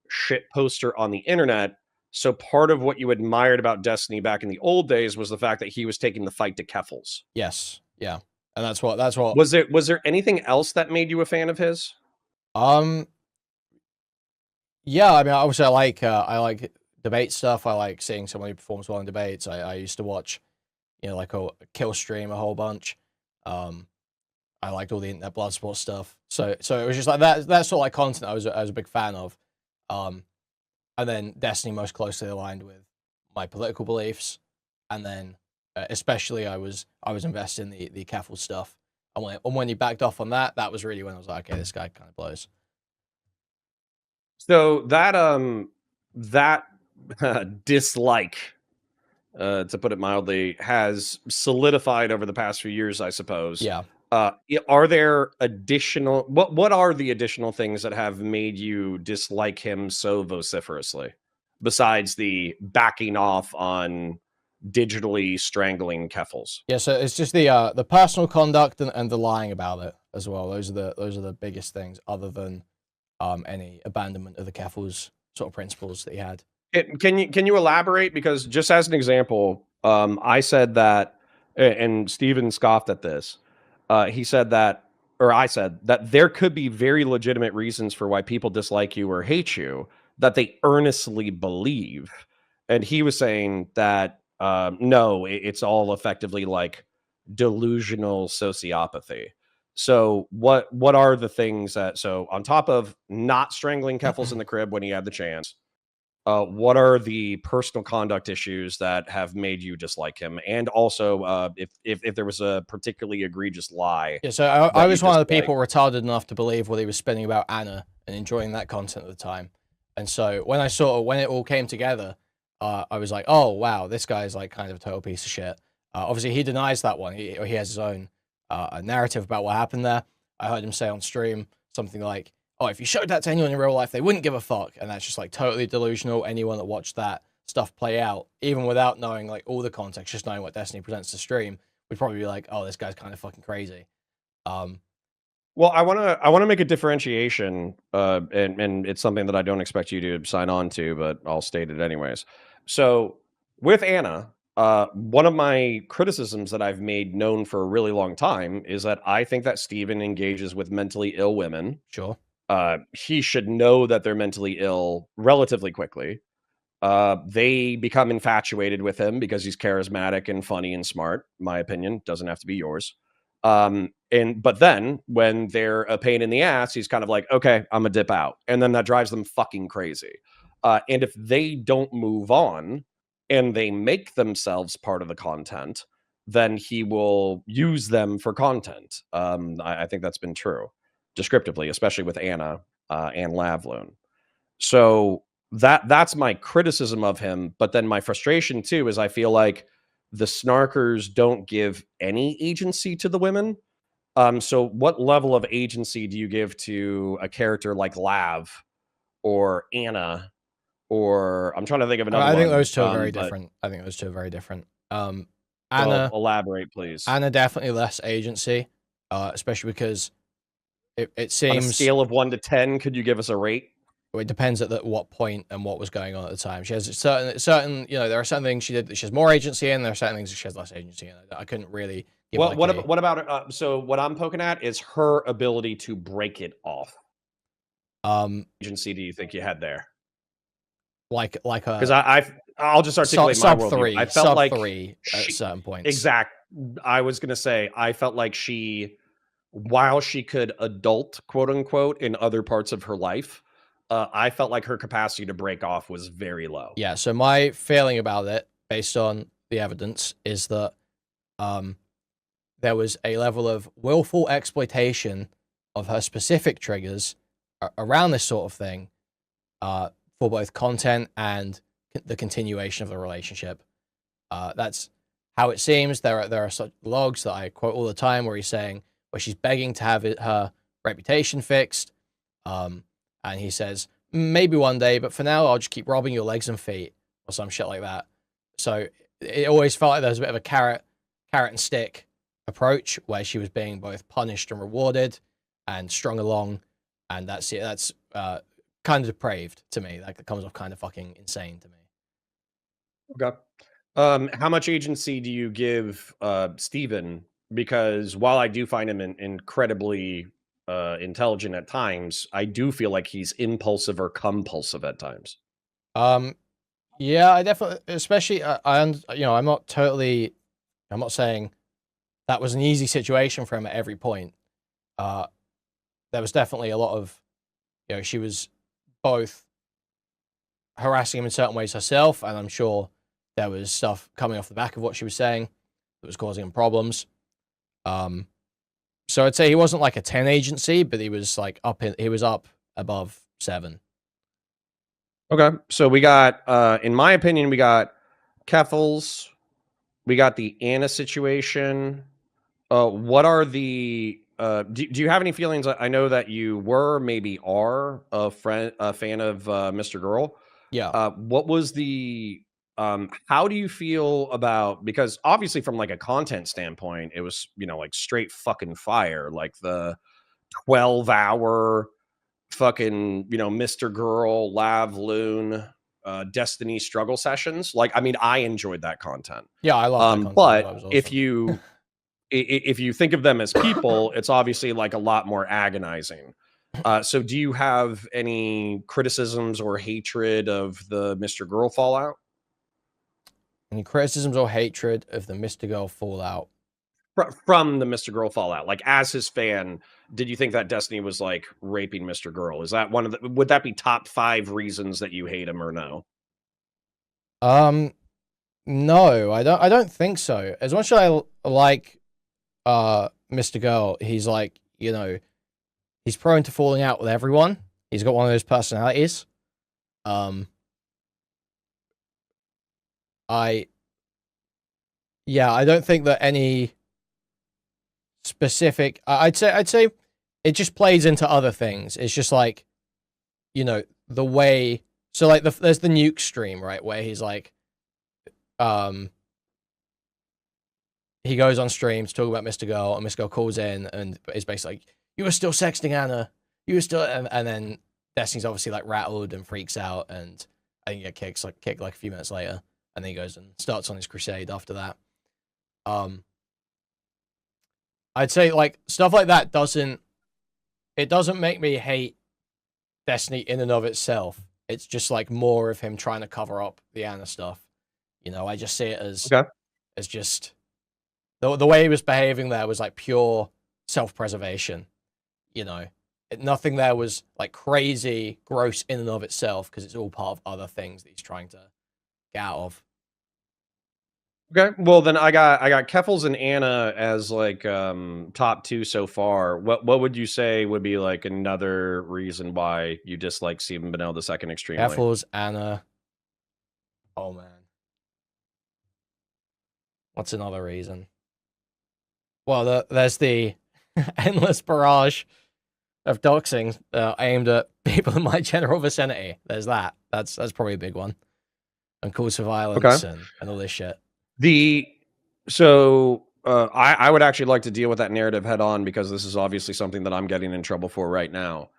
B: shit poster on the internet. So part of what you admired about Destiny back in the old days was the fact that he was taking the fight to Keffels.
A: Yes. Yeah. And that's what
B: was there anything else that made you a fan of his?
A: Yeah, I mean, obviously I like debate stuff. I like seeing someone who performs well in debates. I used to watch, like a kill stream a whole bunch. I liked all the internet blood sport stuff. So it was just like that sort of like content I was a big fan of. And then Destiny most closely aligned with my political beliefs, and then especially I was invested in the Keffel stuff. And when he backed off on that, that was really when I was like, okay, this guy kind of blows.
B: So that dislike, to put it mildly, has solidified over the past few years, I suppose.
A: Yeah.
B: Are there additional what are the additional things that have made you dislike him so vociferously, besides the backing off on digitally strangling Keffels?
A: Yeah, so it's just the personal conduct and the lying about it as well. Those are the biggest things, other than any abandonment of the Keffel's sort of principles that he had.
B: Can you elaborate? Because just as an example, I said that, and Steven scoffed at this. He said that, or I said that there could be very legitimate reasons for why people dislike you or hate you that they earnestly believe, and he was saying that no, it's all effectively like delusional sociopathy. So what are the things that, so on top of not strangling Keffels in the crib when he had the chance, what are the personal conduct issues that have made you dislike him? And also, if there was a particularly egregious lie.
A: Yeah, so I was one of the people retarded enough to believe what he was spinning about Anna and enjoying that content at the time. And so when it all came together, I was like, oh wow, this guy's like kind of a total piece of shit. Obviously, he denies that one. He has his own narrative about what happened there. I heard him say on stream something like, oh, if you showed that to anyone in real life, they wouldn't give a fuck. And that's just like totally delusional. Anyone that watched that stuff play out, even without knowing like all the context, just knowing what Destiny presents to stream, would probably be like, oh, this guy's kind of fucking crazy.
B: Well, I want to make a differentiation, and it's something that I don't expect you to sign on to, but I'll state it anyways. So with Anna, one of my criticisms that I've made known for a really long time is that I think that Steven engages with mentally ill women.
A: Sure.
B: He should know that they're mentally ill relatively quickly. They become infatuated with him because he's charismatic and funny and smart. My opinion doesn't have to be yours. But then when they're a pain in the ass, he's kind of like, okay, I'm gonna dip out. And then that drives them fucking crazy. And if they don't move on and they make themselves part of the content, then he will use them for content. I think that's been true descriptively, especially with Anna and Lavloon. So that's my criticism of him. But then my frustration too is I feel like the snarkers don't give any agency to the women. So what level of agency do you give to a character like Lav or Anna, or I'm trying to think of another one.
A: I think those two are very different. I think those two are very different. Anna,
B: well, elaborate, please.
A: Anna definitely less agency, especially because it seems,
B: on a scale of 1 to 10, could you give us a rate?
A: It depends at what point and what was going on at the time. She has certain, there are certain things she did that she has more agency in. There are certain things that she has less agency in. I couldn't really.
B: What about? So what I'm poking at is her ability to break it off. Agency do you think you had there?
A: Like a,
B: because I'll just articulate my worldview. I felt like
A: three at certain points.
B: Exact. I was gonna say I felt like while she could adult, quote unquote, in other parts of her life, I felt like her capacity to break off was very low.
A: Yeah, so my feeling about it, based on the evidence, is that there was a level of willful exploitation of her specific triggers around this sort of thing for both content and the continuation of the relationship. That's how it seems. There are such logs that I quote all the time where she's begging to have her reputation fixed. And he says, maybe one day, but for now, I'll just keep robbing your legs and feet or some shit like that. So it always felt like there was a bit of a carrot and stick approach where she was being both punished and rewarded and strung along. And that's it. That's kind of depraved to me. Like, it comes off kind of fucking insane to me.
B: Okay. How much agency do you give Steven because while I do find him incredibly intelligent at times, I do feel like he's impulsive or compulsive at times.
A: Yeah, I definitely, especially, I'm not saying that was an easy situation for him at every point. There was definitely a lot of, she was both harassing him in certain ways herself, and I'm sure there was stuff coming off the back of what she was saying that was causing him problems. So I'd say he wasn't like a 10 agency, but he was like up above 7.
B: Okay. So we got, in my opinion, we got Keffels, we got the Anna situation. What are the, do you have any feelings? I know that you were, maybe are a fan of Mr. Girl.
A: Yeah.
B: What was the, how do you feel about, because obviously from like a content standpoint, it was, like straight fucking fire, like the 12-hour fucking, Mr. Girl, Lav Loon, Destiny struggle sessions. Like, I mean, I enjoyed that content.
A: Yeah, I love that content.
B: But
A: That was awesome.
B: if you think of them as people, it's obviously like a lot more agonizing. So do you have any criticisms or hatred of the Mr. Girl fallout?
A: Any criticisms or hatred of the Mr. Girl fallout?
B: From the Mr. Girl fallout, like as his fan, did you think that Destiny was like raping Mr. Girl? Is that one of the, would that be top 5 reasons that you hate him or no?
A: No, I don't think so. As much as I like Mr. Girl, he's like, he's prone to falling out with everyone. He's got one of those personalities. I don't think that any specific, I'd say it just plays into other things. It's just like, the way, so like there's the nuke stream, right, where he's like, he goes on stream to talk about Mr. Girl, and Mr. Girl calls in and is basically like, "You were still sexting Anna. You were still," and then Destiny's obviously like rattled and freaks out, and I think he gets kicked like a few minutes later, and then he goes and starts on his crusade after that. I'd say like stuff like that doesn't make me hate Destiny in and of itself. It's just like more of him trying to cover up the Anna stuff. I just see it as just the way he was behaving there was like pure self-preservation. Nothing there was like crazy, gross in and of itself, because it's all part of other things that he's trying to get out of.
B: Okay, well then I got Keffels and Anna as like top 2 so far. What would you say would be like another reason why you dislike Stephen Bonnell II extremely?
A: Keffels, Anna. Oh man. What's another reason? Well, there's the endless barrage of doxing aimed at people in my general vicinity. There's that. That's probably a big one. And calls for violence and all this shit.
B: I would actually like to deal with that narrative head on, because this is obviously something that I'm getting in trouble for right now.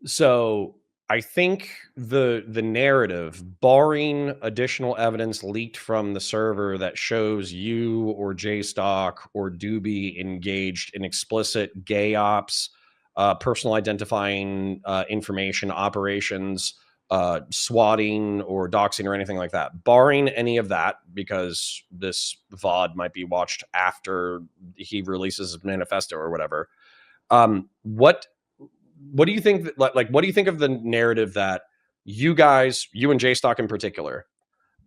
B: So I think the narrative, barring additional evidence leaked from the server that shows you or JStock or Doobie engaged in explicit gay ops, personal identifying information operations, swatting or doxing or anything like that, barring any of that, because this VOD might be watched after he releases his manifesto or whatever. What do you think like what do you think of the narrative that you guys, you and JStock in particular,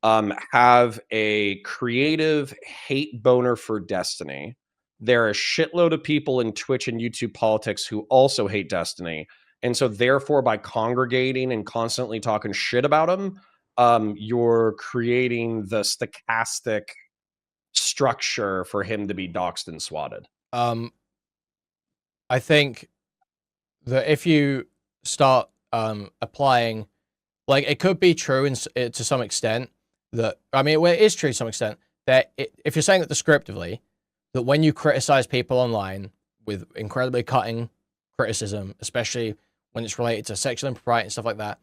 B: have a creative hate boner for Destiny? There are a shitload of people in Twitch and YouTube politics who also hate Destiny. And so therefore, by congregating and constantly talking shit about him, you're creating the stochastic structure for him to be doxed and swatted.
A: I think that if you start applying, like, it could be true to some extent that, I mean, it is true to some extent that if you're saying it descriptively, that when you criticize people online with incredibly cutting criticism, especially when it's related to sexual impropriety and stuff like that,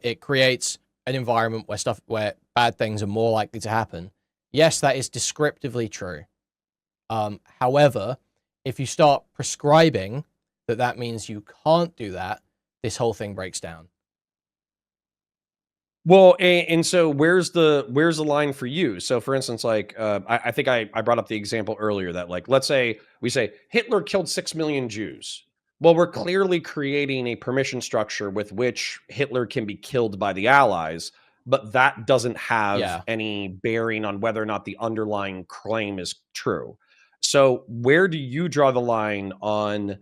A: it creates an environment where bad things are more likely to happen. Yes, that is descriptively true. However, if you start prescribing that means you can't do that, this whole thing breaks down.
B: Well, and so where's the line for you? So, for instance, like I think I brought up the example earlier that, like, let's say we say Hitler killed 6 million Jews. Well, we're clearly creating a permission structure with which Hitler can be killed by the Allies, but that doesn't have any bearing on whether or not the underlying claim is true. So, where do you draw the line on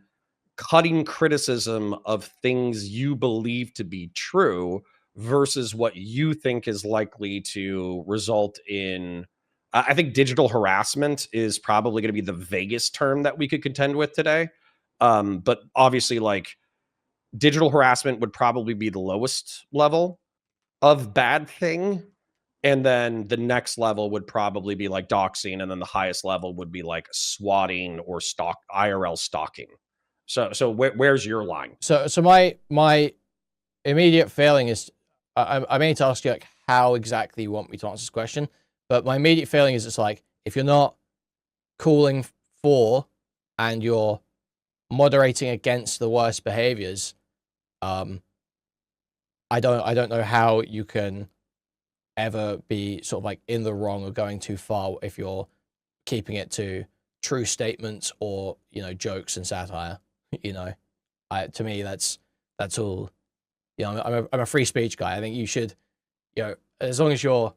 B: cutting criticism of things you believe to be true versus what you think is likely to result in? I think digital harassment is probably going to be the vaguest term that we could contend with today. But obviously, like, digital harassment would probably be the lowest level of bad thing. And then the next level would probably be like doxing. And then the highest level would be like swatting or IRL stalking. So where's your line?
A: So my immediate feeling is, I mean to ask you like how exactly you want me to answer this question, but my immediate feeling is it's like, if you're not calling for and you're moderating against the worst behaviors, I don't know how you can ever be sort of like in the wrong or going too far if you're keeping it to true statements or, you know, jokes and satire. You know, to me that's all. You know, I'm a free speech guy. I think you should, you know, as long as you're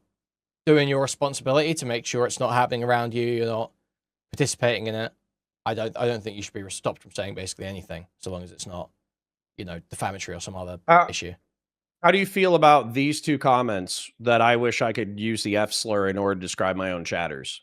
A: doing your responsibility to make sure it's not happening around you, you're not participating in it, I don't think you should be stopped from saying basically anything, so long as it's not, you know, defamatory or some other issue.
B: How do you feel about these two comments that I wish I could use the F slur in order to describe my own chatters?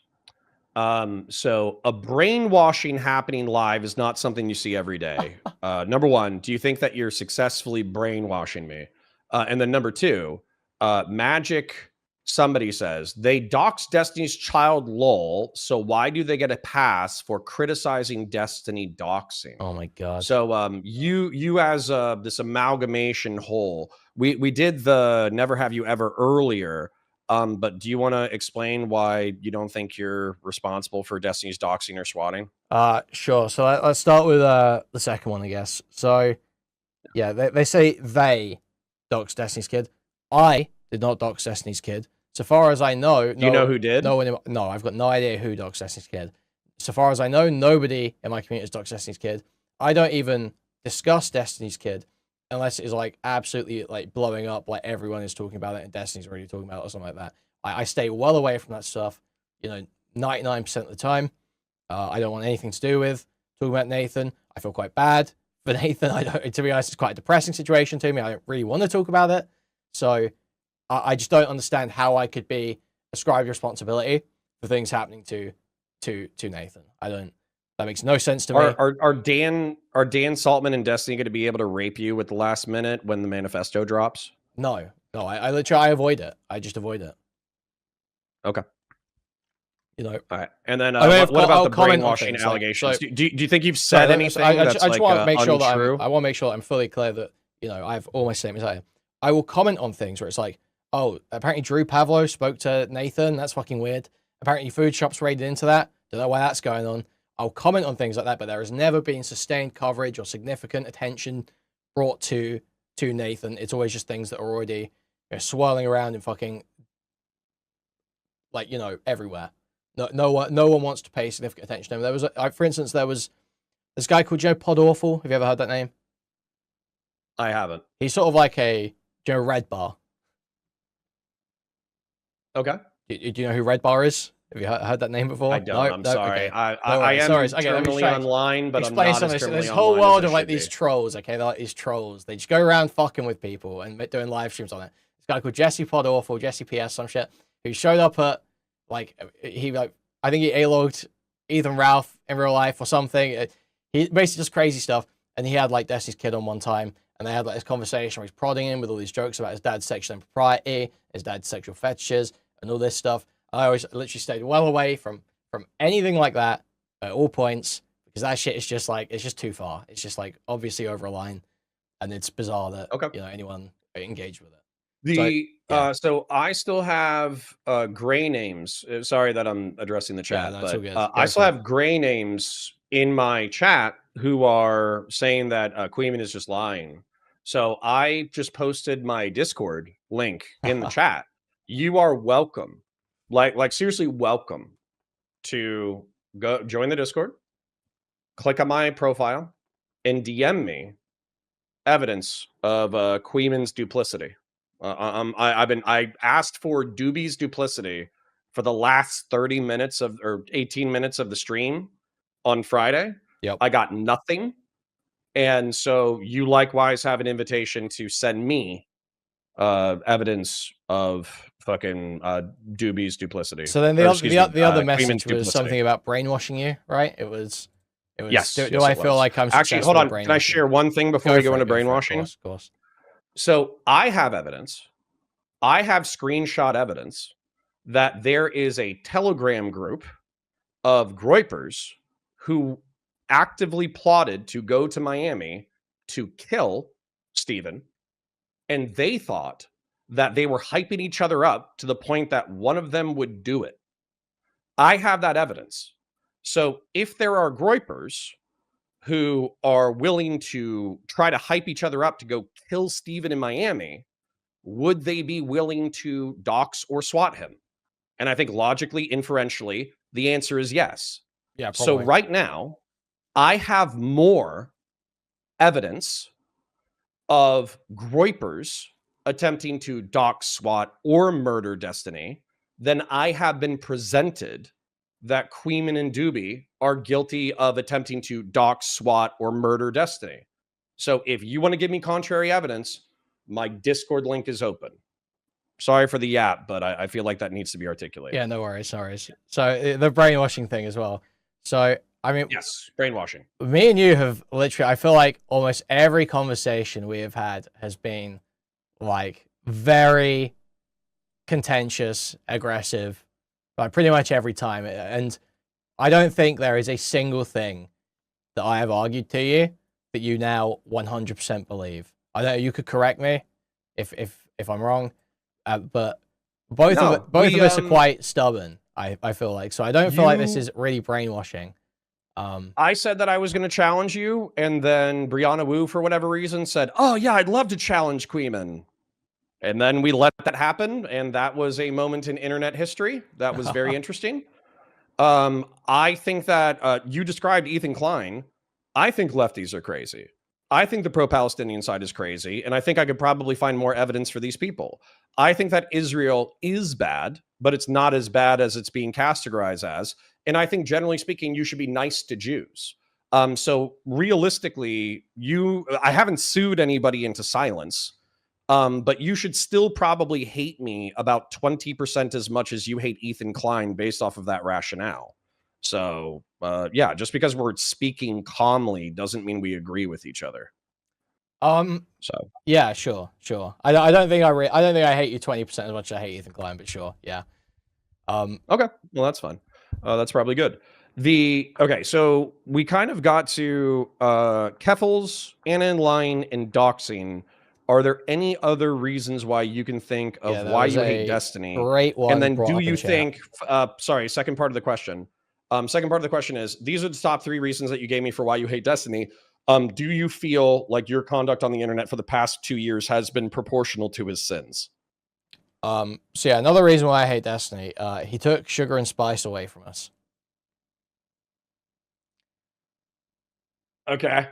B: So a brainwashing happening live is not something you see every day. Number one, do you think that you're successfully brainwashing me? And then number two, Magic, somebody says, they dox Destiny's Child lol, so why do they get a pass for criticizing Destiny doxing?
A: Oh my God.
B: So you as this amalgamation whole, we did the Never Have You Ever earlier. But do you want to explain why you don't think you're responsible for Destiny's doxing or swatting?
A: Sure. So let's start with the second one, I guess. So yeah, they say they doxed Destiny's Kid. I did not dox Destiny's Kid. So far as I know,
B: do you know who did?
A: No, I've got no idea who doxed Destiny's Kid. So far as I know, nobody in my community has doxed Destiny's Kid. I don't even discuss Destiny's Kid unless it is like absolutely like blowing up, like everyone is talking about it and Destiny's already talking about it or something like that. I stay well away from that stuff, you know, 99% of the time. I don't want anything to do with talking about Nathan. I feel quite bad for Nathan. To be honest, it's quite a depressing situation to me. I don't really want to talk about it. So I just don't understand how I could be ascribed responsibility for things happening to Nathan. That makes no sense to me.
B: Are Dan Saltman and Destiny going to be able to rape you at the last minute when the manifesto drops?
A: No. I literally avoid it. I just avoid it.
B: Okay.
A: You know.
B: All right. And then what about the brainwashing allegations?
A: So,
B: do you think you've said anything? I just want to make sure that
A: I want to make sure that I'm fully clear that, you know, I have all my statements out here. I will comment on things where it's like, oh, apparently Drew Pavlo spoke to Nathan. That's fucking weird. Apparently food shops raided into that. Don't know why that's going on. I'll comment on things like that, but there has never been sustained coverage or significant attention brought to Nathan. It's always just things that are already, you know, swirling around and fucking, like, you know, everywhere. No one wants to pay significant attention to him. There was, for instance, there was this guy called Joe Pod Awful. Have you ever heard that name?
B: I haven't.
A: He's sort of like a Joe Red Bar.
B: Okay.
A: Do you know who Red Bar is? Have you heard that name before?
B: I don't.
A: No?
B: I'm sorry.
A: Okay.
B: I am terminally online, but I'm not as terminally online.
A: This whole world of like these trolls. Okay, they're like these trolls. They just go around fucking with people and doing live streams on it. This guy called Jesse Pod Awful, Jesse PS, some shit, who showed up at like I think he A-logged Ethan Ralph in real life or something. He basically just crazy stuff, and he had like Destiny's Kid on one time, and they had like this conversation where he's prodding him with all these jokes about his dad's sexual impropriety, his dad's sexual fetishes, and all this stuff. I always literally stayed well away from anything like that at all points, because that shit is just like, it's just too far. It's just like obviously over a line, and it's bizarre that you know, anyone engaged with it.
B: So I still have gray names. Sorry that I'm addressing the chat,
A: that's all good.
B: I still have gray names in my chat who are saying that Kuihman is just lying. So I just posted my Discord link in the chat. You are welcome, like seriously welcome to go join the Discord, click on my profile, and DM me evidence of Kuihman's duplicity. I asked for Doobie's duplicity for the last 30 minutes or 18 minutes of the stream on Friday.
A: Yep.
B: I got nothing. And so you likewise have an invitation to send me evidence of fucking Doobie's duplicity.
A: So then the other message was something about brainwashing you, right? It was
B: yes.
A: Do I feel like I'm
B: actually hold on? Can I share one thing before we go into brainwashing?
A: Of course.
B: So I have evidence. I have screenshot evidence that there is a Telegram group of groypers who actively plotted to go to Miami to kill Steven. And they thought that they were hyping each other up to the point that one of them would do it. I have that evidence. So if there are groypers who are willing to try to hype each other up to go kill Steven in Miami, would they be willing to dox or SWAT him? And I think logically, inferentially, the answer is yes.
A: Yeah, probably.
B: So right now, I have more evidence of groypers attempting to dox, SWAT, or murder Destiny than I have been presented that Kuihman and Doobie are guilty of attempting to dox, SWAT, or murder Destiny. So if you want to give me contrary evidence, my Discord link is open. Sorry for the yap, but I feel like that needs to be articulated.
A: Yeah, no worries. So the brainwashing thing as well. So, I mean...
B: Yes, brainwashing.
A: Me and you have literally... I feel like almost every conversation we have had has been, like, very contentious, aggressive, like, pretty much every time. And I don't think there is a single thing that I have argued to you that you now 100% believe. I know you could correct me if I'm wrong, but both of us are quite stubborn. I feel like, so I don't feel like this is really brainwashing.
B: I said that I was going to challenge you, and then Brianna Wu, for whatever reason, said, "Oh yeah, I'd love to challenge Kuihman." And then we let that happen, and that was a moment in internet history that was very interesting. I think that you described Ethan Klein. I think lefties are crazy. I think the pro-Palestinian side is crazy, and I think I could probably find more evidence for these people. I think that Israel is bad, but it's not as bad as it's being categorized as. And I think, generally speaking, you should be nice to Jews. So realistically, I haven't sued anybody into silence, but you should still probably hate me about 20% as much as you hate Ethan Klein based off of that rationale. So, yeah, just because we're speaking calmly doesn't mean we agree with each other.
A: So yeah, sure. I don't think I hate you 20% as much as I hate Ethan Klein, but sure, yeah.
B: Okay, well that's fine. That's probably good. Okay, so we kind of got to Keffels, Anna in Line, and doxing. Are there any other reasons why you can think of why you hate Destiny?
A: Great one.
B: And then do you think? Sorry, second part of the question. Second part of the question is: these are the top 3 reasons that you gave me for why you hate Destiny. Do you feel like your conduct on the internet for the past 2 years has been proportional to his sins?
A: So yeah, another reason why I hate Destiny, he took sugar and spice away from us.
B: Okay.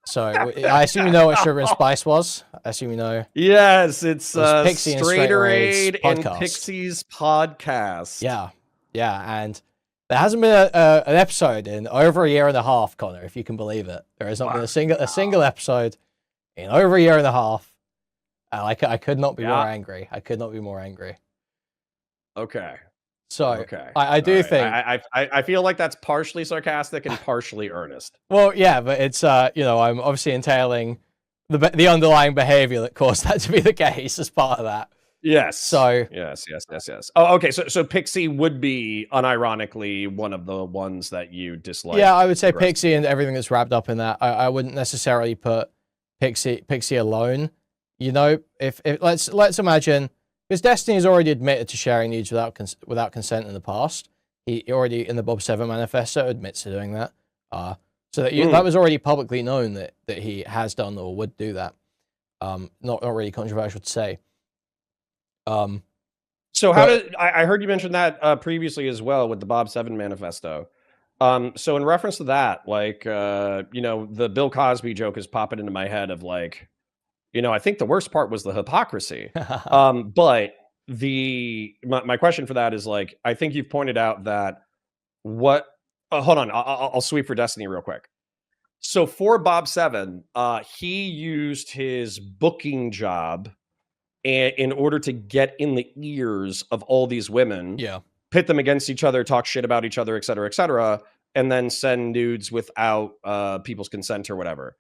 A: So I assume you know what sugar and spice was. I assume you know.
B: Yes, it's
A: Pixie
B: Straighterade and Pixie's podcast.
A: Yeah, and there hasn't been an episode in over a year and a half, Connor, if you can believe it. There has not been a single episode in over a year and a half. I could not be more angry. I could not be more angry.
B: Okay.
A: So I do think
B: I feel like that's partially sarcastic and partially earnest.
A: Well, yeah, but it's I'm obviously entailing the underlying behavior that caused that to be the case as part of that.
B: Yes.
A: So
B: yes. Oh, okay. So Pixie would be unironically one of the ones that you dislike.
A: Yeah, I would say Pixie and everything that's wrapped up in that. I wouldn't necessarily put Pixie alone you know, if let's imagine, because Destiny has already admitted to sharing nudes without consent in the past. He already in the Bob 7 manifesto admits to doing that. So that was already publicly known that he has done or would do that. Not really controversial to say.
B: So how did I heard you mention that previously as well with the Bob 7 manifesto. So in reference to that, like you know, the Bill Cosby joke is popping into my head of like, you know, I think the worst part was the hypocrisy. But my question for that is like, I think you've pointed out that what hold on, I'll sweep for Destiny real quick. So for Bob 7, he used his booking job in order to get in the ears of all these women,
A: yeah,
B: pit them against each other, talk shit about each other, et cetera, and then send nudes without people's consent or whatever.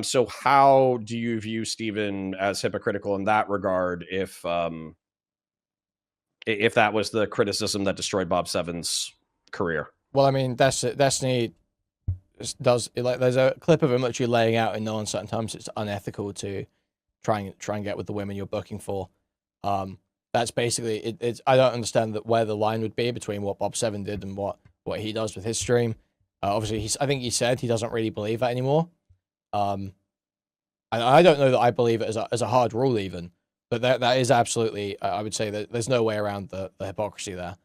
B: So how do you view Steven as hypocritical in that regard if that was the criticism that destroyed Bob 7's career?
A: Well, I mean, Destiny does like there's a clip of him actually laying out in no uncertain terms it's unethical to try and get with the women you're booking for. That's basically it's I don't understand where the line would be between what Bob 7 did and what he does with his stream. Obviously, I think he said he doesn't really believe that anymore. And I don't know that I believe it as a hard rule even, but that is absolutely I would say that there's no way around the hypocrisy there.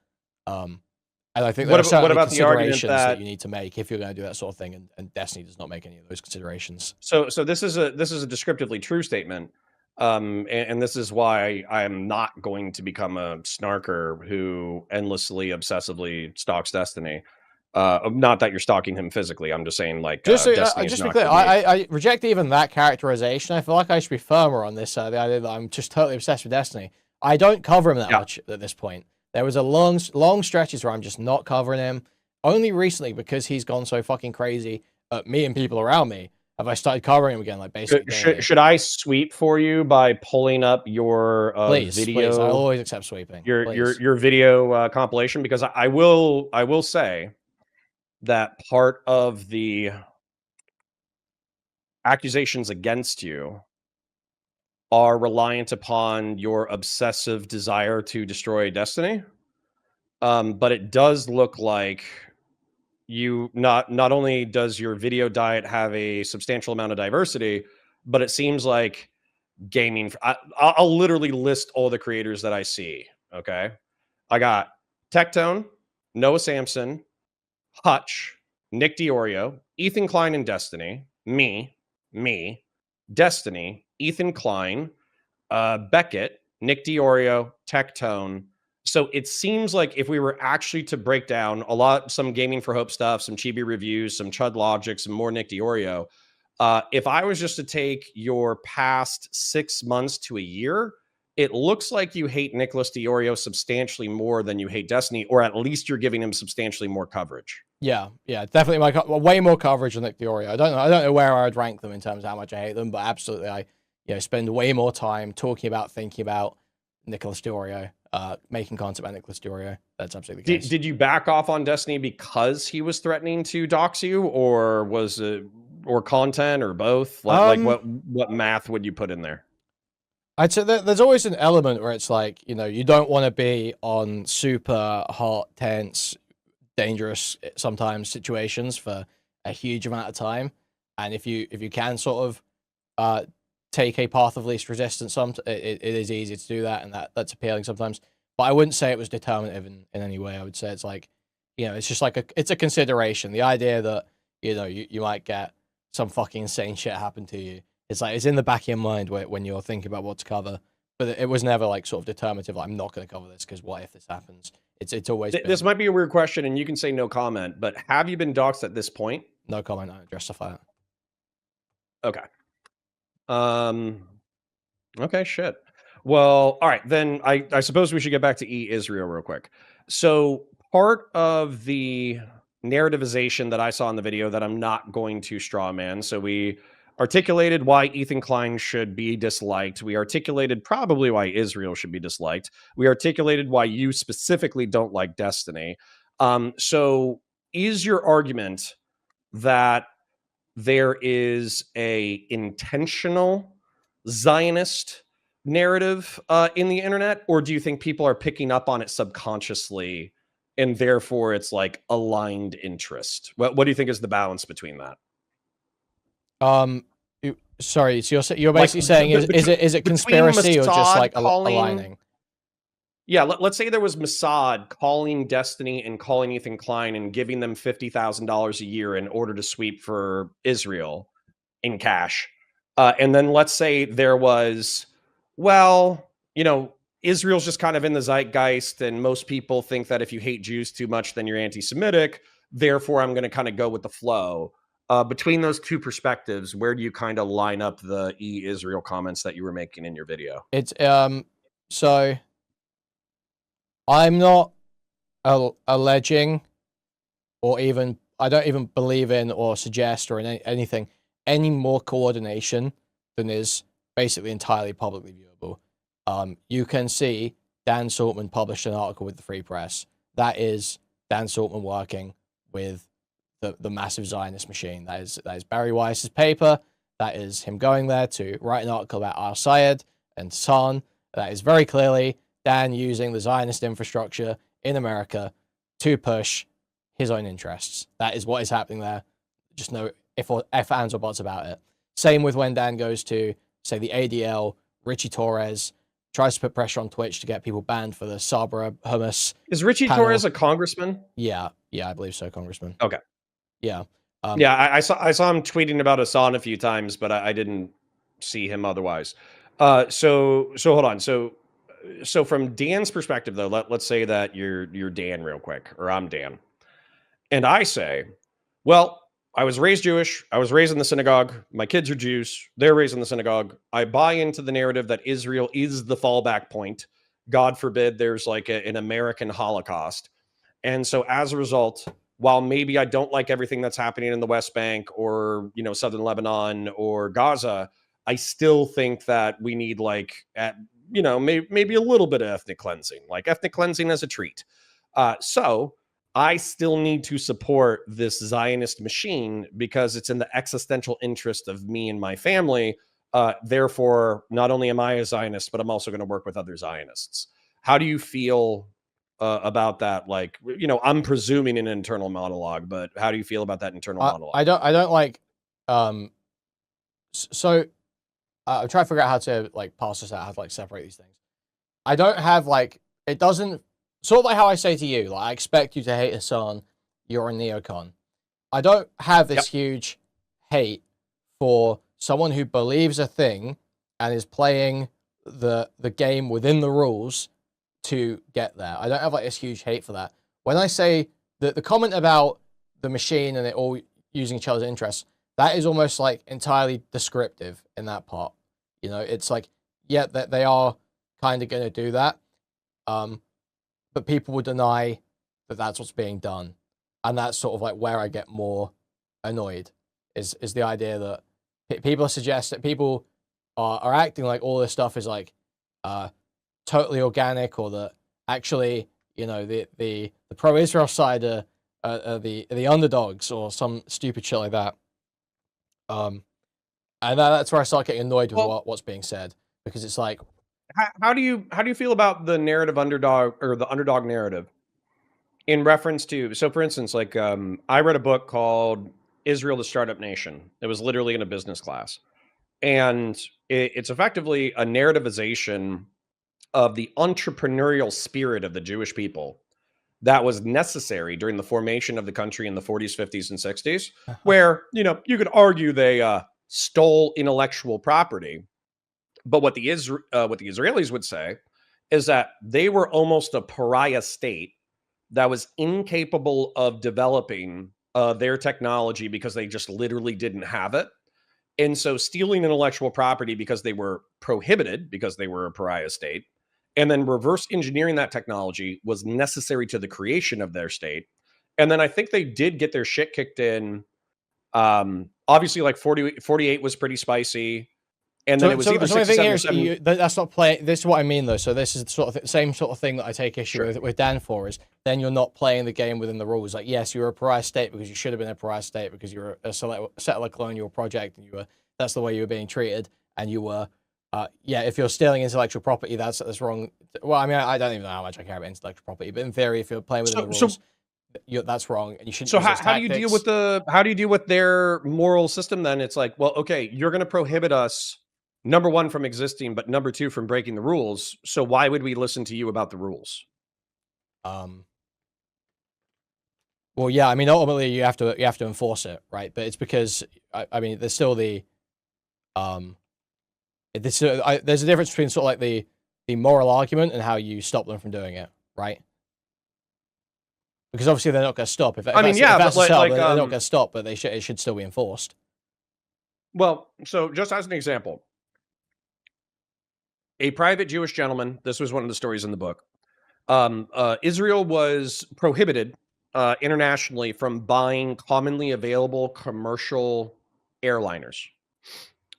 A: And I think there are certainly considerations that you need to make if you're going to do that sort of thing, and Destiny does not make any of those considerations.
B: So this is a descriptively true statement, and this is why I am not going to become a snarker who endlessly, obsessively stalks Destiny. Not that you're stalking him physically. I'm just saying, like,
A: just be clear, I reject even that characterization. I feel like I should be firmer on this. The idea that I'm just totally obsessed with Destiny. I don't cover him that much at this point. There was a long stretches where I'm just not covering him. Only recently, because he's gone so fucking crazy at me and people around me, have I started covering him again. Like basically,
B: should I sweep for you by pulling up your video?
A: Please, I always accept sweeping.
B: Your video compilation, because I will say that part of the accusations against you are reliant upon your obsessive desire to destroy Destiny. But it does look like you not only does your video diet have a substantial amount of diversity, but it seems like gaming. I'll literally list all the creators that I see. Okay. I got Tectone, Noah Samson, Hutch, Nick Diorio, Ethan Klein in Destiny, me, Destiny, Ethan Klein, Beckett, Nick Diorio, Tectone. So it seems like if we were actually to break down some Gaming for Hope stuff, some Chibi reviews, some Chud Logic, some more Nick Diorio, if I was just to take your past 6 months to a year, it looks like you hate Nicholas Diorio substantially more than you hate Destiny, or at least you're giving him substantially more coverage.
A: Yeah, definitely way more coverage than Nick Diorio. I don't know where I would rank them in terms of how much I hate them, but absolutely I spend way more time thinking about Nicholas Diorio, making content about Nicholas Diorio. That's absolutely the case.
B: Did you back off on Destiny because he was threatening to dox you, or was it or content, or both? Like what math would you put in there?
A: I'd say there's always an element where it's like, you don't want to be on super hot, tense, dangerous sometimes situations for a huge amount of time, and if you can sort of take a path of least resistance, it is easy to do that, and that's appealing sometimes. But I wouldn't say it was determinative in any way. I would say it's like, it's just like it's a consideration. The idea that you might get some fucking insane shit happen to you. It's like it's in the back of your mind when you're thinking about what to cover, but it was never like sort of determinative. Like, I'm not going to cover this because what if this happens? It's always
B: this might be a weird question, and you can say no comment. But have you been doxxed at this point?
A: No comment. I don't justify it.
B: Okay. Okay. Shit. Well, all right. Then I suppose we should get back to Israel real quick. So part of the narrativization that I saw in the video that I'm not going to straw man. So we articulated why Ethan Klein should be disliked. We articulated probably why Israel should be disliked. We articulated why you specifically don't like Destiny. So is your argument that there is a intentional Zionist narrative in the internet, or do you think people are picking up on it subconsciously and therefore it's like aligned interest? What do you think is the balance between that?
A: Sorry, so you're basically saying is it conspiracy or just like aligning?
B: Yeah, let's say there was Mossad calling Destiny and calling Ethan Klein and giving them $50,000 a year in order to sweep for Israel in cash. And then let's say there was, well, Israel's just kind of in the zeitgeist, and most people think that if you hate Jews too much, then you're anti-Semitic. Therefore, I'm going to kind of go with the flow. Between those two perspectives, where do you kind of line up the Israel comments that you were making in your video?
A: It's so I'm not alleging, or even I don't even believe in or suggest or in anything any more coordination than is basically entirely publicly viewable. You can see Dan Saltman published an article with the Free Press. That is Dan Saltman working with the massive Zionist machine. That is Barry Weiss's paper. That is him going there to write an article about al-Sayed and San. That is very clearly Dan using the Zionist infrastructure in America to push his own interests. That is what is happening there. Just no if ands or buts about it. Same with when Dan goes to, say, the ADL, Richie Torres, tries to put pressure on Twitch to get people banned for the Sabra hummus.
B: Is Richie Torres a congressman?
A: Yeah, I believe so, congressman.
B: Okay.
A: Yeah.
B: I saw him tweeting about Hassan a few times, but I didn't see him otherwise. So hold on. So from Dan's perspective, though, let's say that you're Dan real quick, or I'm Dan, and I say, well, I was raised Jewish. I was raised in the synagogue. My kids are Jews. They're raised in the synagogue. I buy into the narrative that Israel is the fallback point. God forbid there's like an American Holocaust. And so as a result, while maybe I don't like everything that's happening in the West Bank or, southern Lebanon or Gaza, I still think that we need maybe a little bit of ethnic cleansing as a treat. So I still need to support this Zionist machine because it's in the existential interest of me and my family. Therefore, not only am I a Zionist, but I'm also going to work with other Zionists. How do you feel about that? I'm presuming an internal monologue, but how do you feel about that internal monologue?
A: I don't like. So I'm trying to figure out how to parse this out, how to separate these things. I don't have it doesn't. Sort of like how I say to you, I expect you to hate Hassan, you're a neocon. I don't have this huge hate for someone who believes a thing and is playing the game within the rules to get there. I don't have this huge hate for that. When I say that the comment about the machine and it all using each other's interests, that is almost entirely descriptive in that part. It's that they are kind of going to do that. But people will deny that that's what's being done. And that's sort of where I get more annoyed is the idea that people suggest that people are acting like all this stuff is totally organic, or that actually, the pro-Israel side are the underdogs or some stupid shit like that. And that's where I start getting annoyed with what's being said, because it's
B: how do you feel about the narrative underdog, or the underdog narrative, in reference to, so for instance, I read a book called Israel, the Startup Nation. It was literally in a business class. And it's effectively a narrativization of the entrepreneurial spirit of the Jewish people that was necessary during the formation of the country in the 40s, 50s, and 60s, where, you could argue they stole intellectual property. But what the Israelis would say is that they were almost a pariah state that was incapable of developing their technology because they just literally didn't have it. And so stealing intellectual property because they were prohibited, because they were a pariah state, and then reverse engineering that technology was necessary to the creation of their state. And then I think they did get their shit kicked in. Obviously, 48 was pretty spicy. And then it was either 67 or 7.
A: That's not playing. This is what I mean, though. So this is the same sort of thing that I take issue with Dan for, is then you're not playing the game within the rules. Yes, you're a pariah state because you should have been a pariah state because you were a settler colonial project, and that's the way you were being treated, and you were Yeah, if you're stealing intellectual property, that's wrong. Well, I mean, I don't even know how much I care about intellectual property, but in theory, if you're playing within the rules, that's wrong, and you shouldn't
B: So
A: use those
B: how do you deal with their moral system then? It's like, well, okay, you're going to prohibit us, number one, from existing, but number two, from breaking the rules. So why would we listen to you about the rules?
A: Well, yeah, I mean, ultimately you have to enforce it, right? But it's because I mean, there's still the there's a difference between sort of like the moral argument and how you stop them from doing it, right? Because obviously they're not going to stop. If they're not going to stop, but it should still be enforced.
B: Well, so just as an example, a private Jewish gentleman, this was one of the stories in the book. Israel was prohibited internationally from buying commonly available commercial airliners.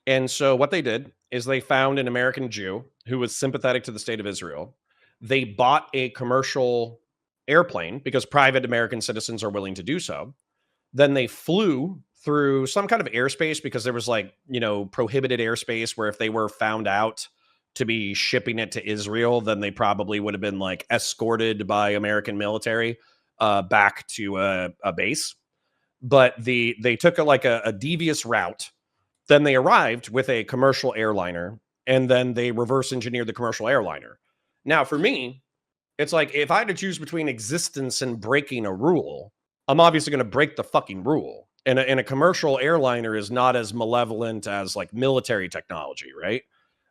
B: And so what they did is they found an American Jew who was sympathetic to the state of Israel. They bought a commercial airplane because private American citizens are willing to do so. Then they flew through some kind of airspace because there was prohibited airspace where if they were found out to be shipping it to Israel, then they probably would have been escorted by American military back to a base. But they took a devious route. Then they arrived with a commercial airliner, and then they reverse engineered the commercial airliner. Now, for me, it's like if I had to choose between existence and breaking a rule, I'm obviously going to break the fucking rule. And a commercial airliner is not as malevolent as military technology, right?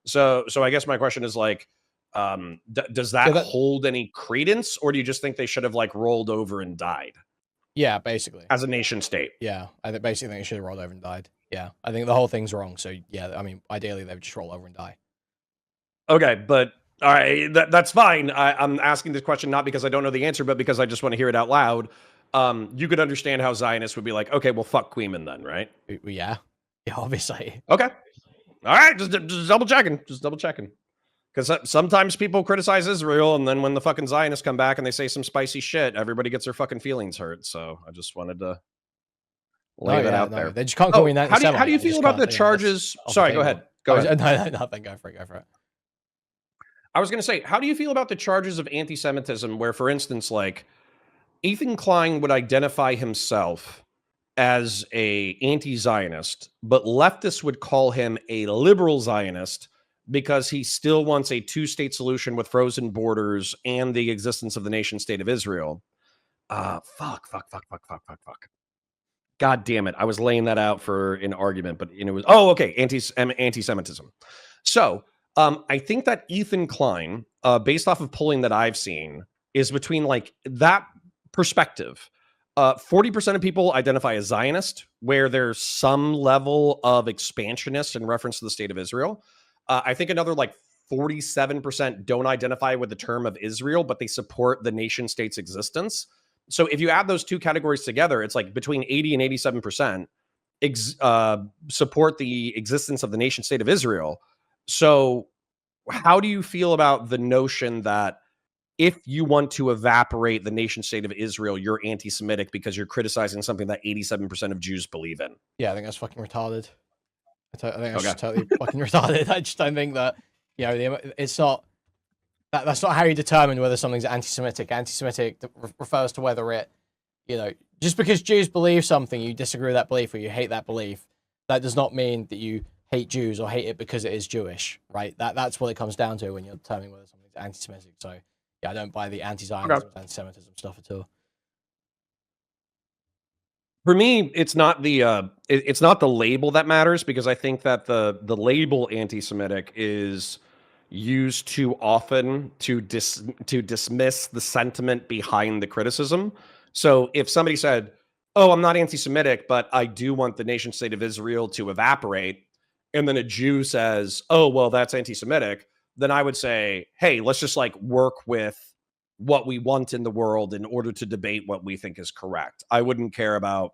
B: So I guess my question is does that hold any credence, or do you just think they should have rolled over and died?
A: Yeah, basically.
B: As a nation state.
A: Yeah, I basically think it should have rolled over and died. Yeah, I think the whole thing's wrong. So yeah, I mean, ideally they would just roll over and die.
B: Okay, but all right, that's fine. I'm asking this question not because I don't know the answer, but because I just want to hear it out loud. You could understand how Zionists would be like, okay, well, fuck Kuihman then, right?
A: Yeah, obviously.
B: Okay, all right, just double checking, because sometimes people criticize Israel, and then when the fucking Zionists come back and they say some spicy shit, everybody gets their fucking feelings hurt. So I just wanted to lay that out there.
A: They just can't call me that.
B: How do you feel about the charges? Sorry, go ahead. Go ahead.
A: No, nothing. Go for it.
B: I was going to say, how do you feel about the charges of anti-Semitism where, for instance, Ethan Klein would identify himself as a anti-Zionist, but leftists would call him a liberal Zionist because he still wants a two-state solution with frozen borders and the existence of the nation state of Israel. Fuck. God damn it. I was laying that out for an argument, but it was, okay, anti-Semitism. So I think that Ethan Klein, based off of polling that I've seen, is between that perspective. 40% of people identify as Zionist, where there's some level of expansionist in reference to the state of Israel. I think another 47% don't identify with the term of Israel, but they support the nation state's existence. So if you add those two categories together, it's between 80 and 87% support the existence of the nation state of Israel. So how do you feel about the notion that if you want to evaporate the nation state of Israel, you're anti-Semitic because you're criticizing something that 87% of Jews believe in?
A: Yeah, I think that's fucking retarded. I think that's just totally fucking retarded. I just don't think that, it's not, that's not how you determine whether something's anti-Semitic. Anti-Semitic refers to whether it, just because Jews believe something, you disagree with that belief or you hate that belief, that does not mean that you hate Jews or hate it because it is Jewish, right? That's what it comes down to when you're determining whether something's anti-Semitic. So yeah, I don't buy the anti-Zionism, anti-Semitism stuff at all.
B: For me, it's not the label that matters, because I think that the label anti-Semitic is used too often to dismiss the sentiment behind the criticism. So if somebody said, "Oh, I'm not anti-Semitic, but I do want the nation state of Israel to evaporate," and then a Jew says, "Oh, well, that's anti-Semitic," then I would say, hey, let's just work with what we want in the world in order to debate what we think is correct. I wouldn't care about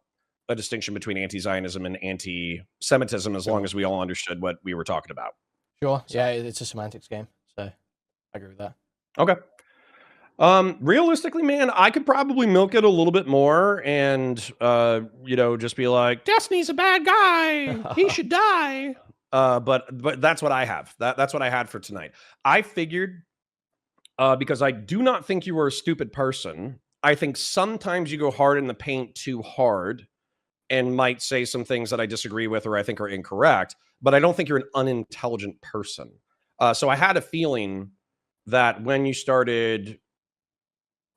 B: a distinction between anti-Zionism and anti-Semitism as long as we all understood what we were talking about.
A: Sure. So. Yeah, it's a semantics game. So I agree with that.
B: Okay. Realistically, man, I could probably milk it a little bit more and, just be like, Destiny's a bad guy. He should die. But that's what I have. That's what I had for tonight. I figured, because I do not think you are a stupid person. I think sometimes you go hard in the paint too hard and might say some things that I disagree with or I think are incorrect, but I don't think you're an unintelligent person. So I had a feeling that when you started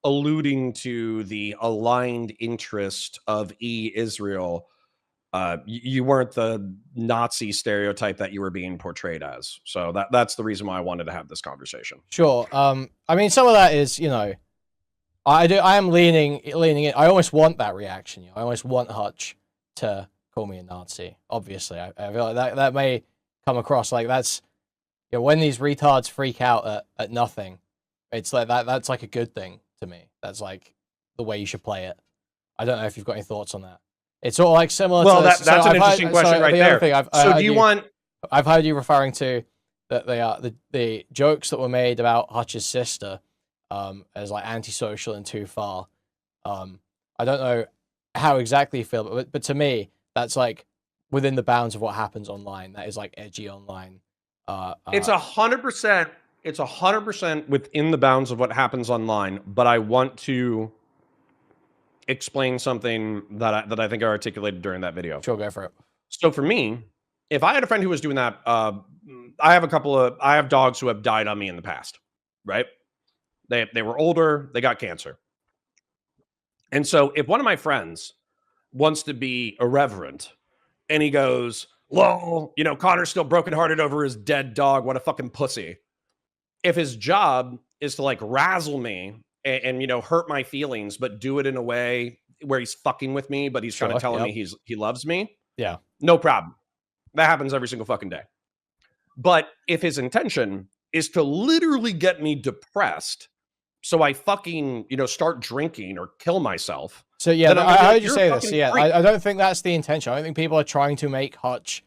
B: alluding to the aligned interest of Israel, you weren't the Nazi stereotype that you were being portrayed as. So that's the reason why I wanted to have this conversation.
A: Sure. I mean, some of that is, you know, I am leaning in. I almost want that reaction. You know? I almost want Hutch to call me a Nazi. Obviously, I feel like that may come across like that's, you know, when these retards freak out at nothing, it's like that's like a good thing to me. That's like the way you should play it. I don't know if you've got any thoughts on that. It's sort of like similar to...
B: That's an interesting question right there.
A: I've heard you referring to that the jokes that were made about Hutch's sister as like antisocial and too far. I don't know how exactly you feel, but to me, that's like within the bounds of what happens online. That is like edgy online.
B: It's 100%. It's 100% within the bounds of what happens online. But I want to explain something that I think I articulated during that video.
A: Sure, go for it.
B: So for me, if I had a friend who was doing that, I have dogs who have died on me in the past, right? They were older, they got cancer. And so if one of my friends wants to be irreverent and he goes, well, you know, Connor's still brokenhearted over his dead dog, what a fucking pussy. If his job is to like razzle me and you know, hurt my feelings, but do it in a way where he's fucking with me, but he's trying to tell me he loves me.
A: Yeah.
B: No problem. That happens every single fucking day. But if his intention is to literally get me depressed, so I fucking, you know, start drinking or kill myself.
A: So yeah, I heard you say this. Yeah, I don't think that's the intention. I don't think people are trying to make Hutch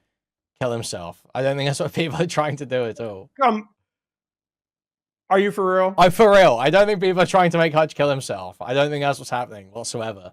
A: kill himself. I don't think that's what people are trying to do at all.
B: Are you for real?
A: I'm for real. I don't think people are trying to make Hutch kill himself. I don't think that's what's happening whatsoever.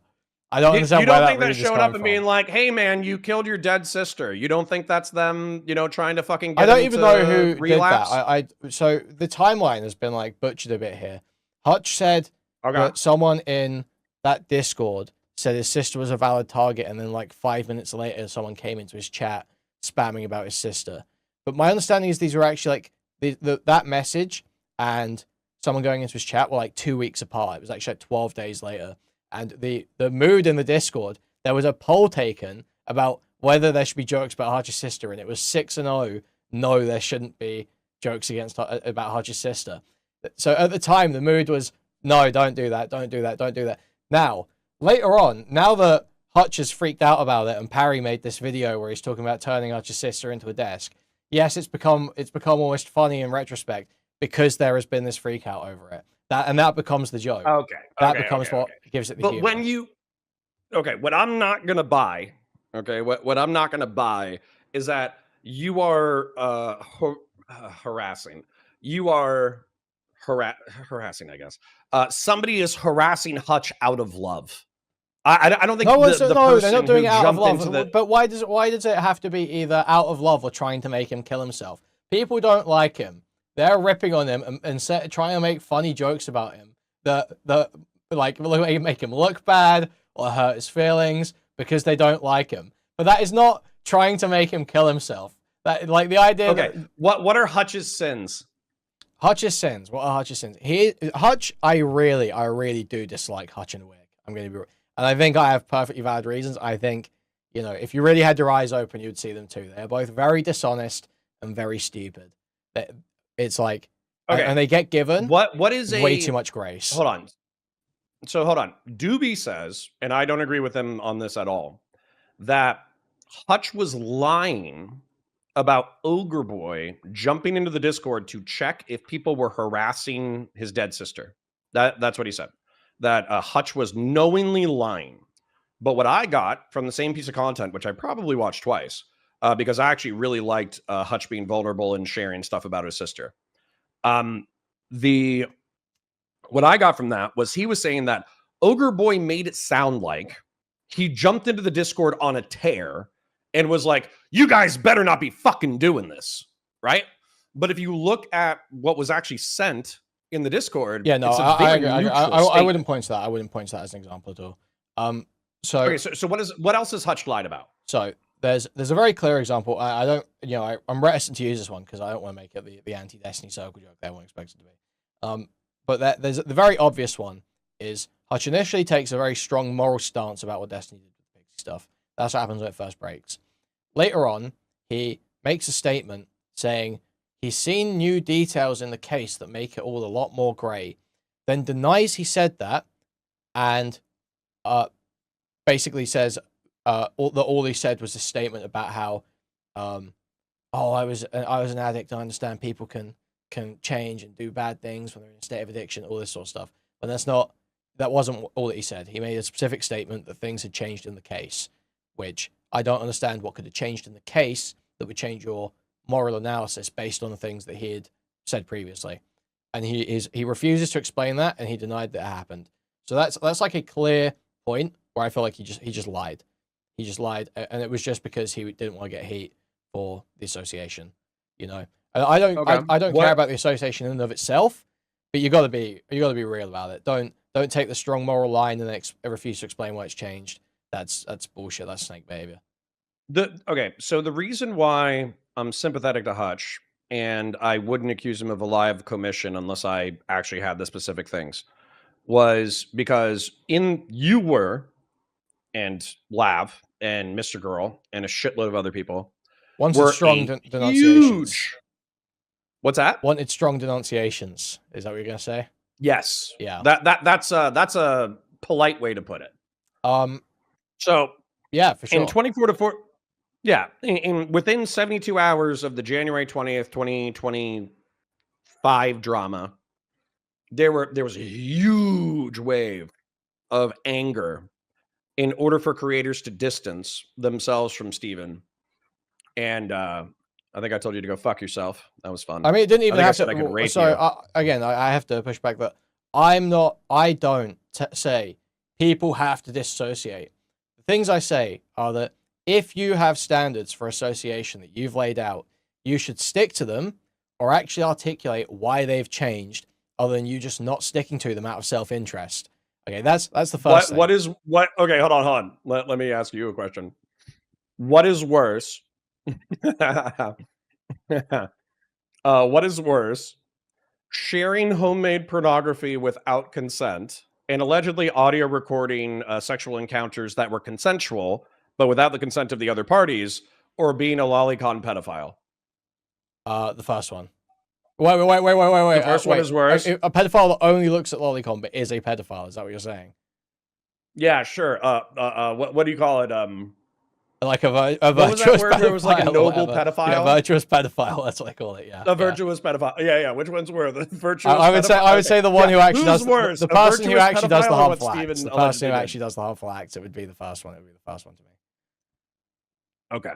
A: I don't understand.
B: You don't think they're showing up and being like, "Hey, man, you killed your dead sister." You don't think that's them, you know, trying to fucking get
A: I don't even know who
B: relapse?
A: did that. So the timeline has been like butchered a bit here. Hutch said that someone in that Discord said his sister was a valid target, and then like 5 minutes later, someone came into his chat spamming about his sister. But my understanding is these were actually like that message and someone going into his chat were like 2 weeks apart. It was actually like 12 days later. And the mood in the Discord, there was a poll taken about whether there should be jokes about Hutch's sister, and it was 6-0. No, there shouldn't be jokes about Hutch's sister. So at the time, the mood was, no, don't do that, don't do that, don't do that. Now, later on, now that Hutch has freaked out about it, and Parry made this video where he's talking about turning Hutch's sister into a desk, yes, it's become almost funny in retrospect because there has been this freak out over it. That becomes the joke. That becomes what gives it the humor.
B: But when you... what I'm not going to buy, what I'm not going to buy is that you are harassing. You are harassing, I guess. Somebody is harassing Hutch out of love. I don't think
A: they're not doing it out of love. But why does it have to be either out of love or trying to make him kill himself? People don't like him. They're ripping on him and trying to make funny jokes about him that like make him look bad or hurt his feelings because they don't like him. But that is not trying to make him kill himself. That like the idea.
B: Okay, what are Hutch's sins?
A: Hutch's sins. What are Hutch's sins? Hutch, I really do dislike Hutch and Wick. I'm going to be, and I think I have perfectly valid reasons. I think, you know, if you really had your eyes open, you'd see them too. They're both very dishonest and very stupid. It's like, and they get given
B: what is
A: way too much grace.
B: Hold on. Doobie says, and I don't agree with him on this at all, that Hutch was lying about Ogre Boy jumping into the Discord to check if people were harassing his dead sister. That's what he said. That Hutch was knowingly lying. But what I got from the same piece of content, which I probably watched twice, because I actually really liked Hutch being vulnerable and sharing stuff about his sister. What I got from that was he was saying that Ogre Boy made it sound like he jumped into the Discord on a tear and was like, you guys better not be fucking doing this, right? But if you look at what was actually sent in the Discord,
A: yeah, no,
B: it's a
A: I
B: very
A: agree.
B: neutral
A: I wouldn't point to that. I wouldn't point to that as an example at all.
B: Okay, so what else is Hutch lied about?
A: So there's a very clear example. I don't, I'm reticent to use this one because I don't want to make it the anti-Destiny circle joke they won't expect it to be. But there's the very obvious one is Hutch initially takes a very strong moral stance about what Destiny did with the Pixie stuff. That's what happens when it first breaks. Later on, he makes a statement saying he's seen new details in the case that make it all a lot more grey, then denies he said that, and basically says all he said was a statement about how, I was an addict. I understand people can change and do bad things when they're in a state of addiction, all this sort of stuff. But that wasn't all that he said. He made a specific statement that things had changed in the case, which I don't understand what could have changed in the case that would change your moral analysis based on the things that he had said previously. And he refuses to explain that, and he denied that it happened. So that's like a clear point where I feel like he just lied. He just lied, and it was just because he didn't want to get heat for the association, And I don't care about the association in and of itself, but you got to be real about it. Don't take the strong moral line and refuse to explain why it's changed. That's bullshit. That's snake behavior.
B: So the reason why I'm sympathetic to Hutch, and I wouldn't accuse him of a lie of commission unless I actually had the specific things, was because you were, and Lav, and Mr. Girl, and a shitload of other people
A: wanted strong denunciations.
B: What's that?
A: Wanted strong denunciations. Is that what you're gonna say?
B: Yes.
A: Yeah.
B: That's a polite way to put it. So
A: yeah, for sure.
B: In 24 to 4. Yeah, within 72 hours of the January 20th, 2025 drama, there was a huge wave of anger in order for creators to distance themselves from Steven. And I think I told you to go fuck yourself. That was fun.
A: I mean, it didn't even have to. Sorry, again, I have to push back that I don't say people have to disassociate. The things I say are that if you have standards for association that you've laid out, you should stick to them or actually articulate why they've changed, other than you just not sticking to them out of self-interest. Okay, that's the first thing.
B: Okay, hold on. Let me ask you a question. What is worse? What is worse? Sharing homemade pornography without consent and allegedly audio recording sexual encounters that were consensual, but without the consent of the other parties, or being a lolicon pedophile?
A: The first one. Wait. The
B: first one is worse.
A: A pedophile that only looks at lolicon but is a pedophile. Is that what you're saying?
B: Yeah, sure. What do you call it?
A: Like a virtuous pedophile.
B: There was like a noble pedophile.
A: Yeah, virtuous pedophile. That's what I call it. Yeah,
B: a virtuous pedophile. Yeah. Which one's worse? The virtuous.
A: I would say the one who actually does
B: worse?
A: The person who actually does the harmful acts. The person who actually does the harmful acts. It would be the first one. It would be the first one to me.
B: Okay,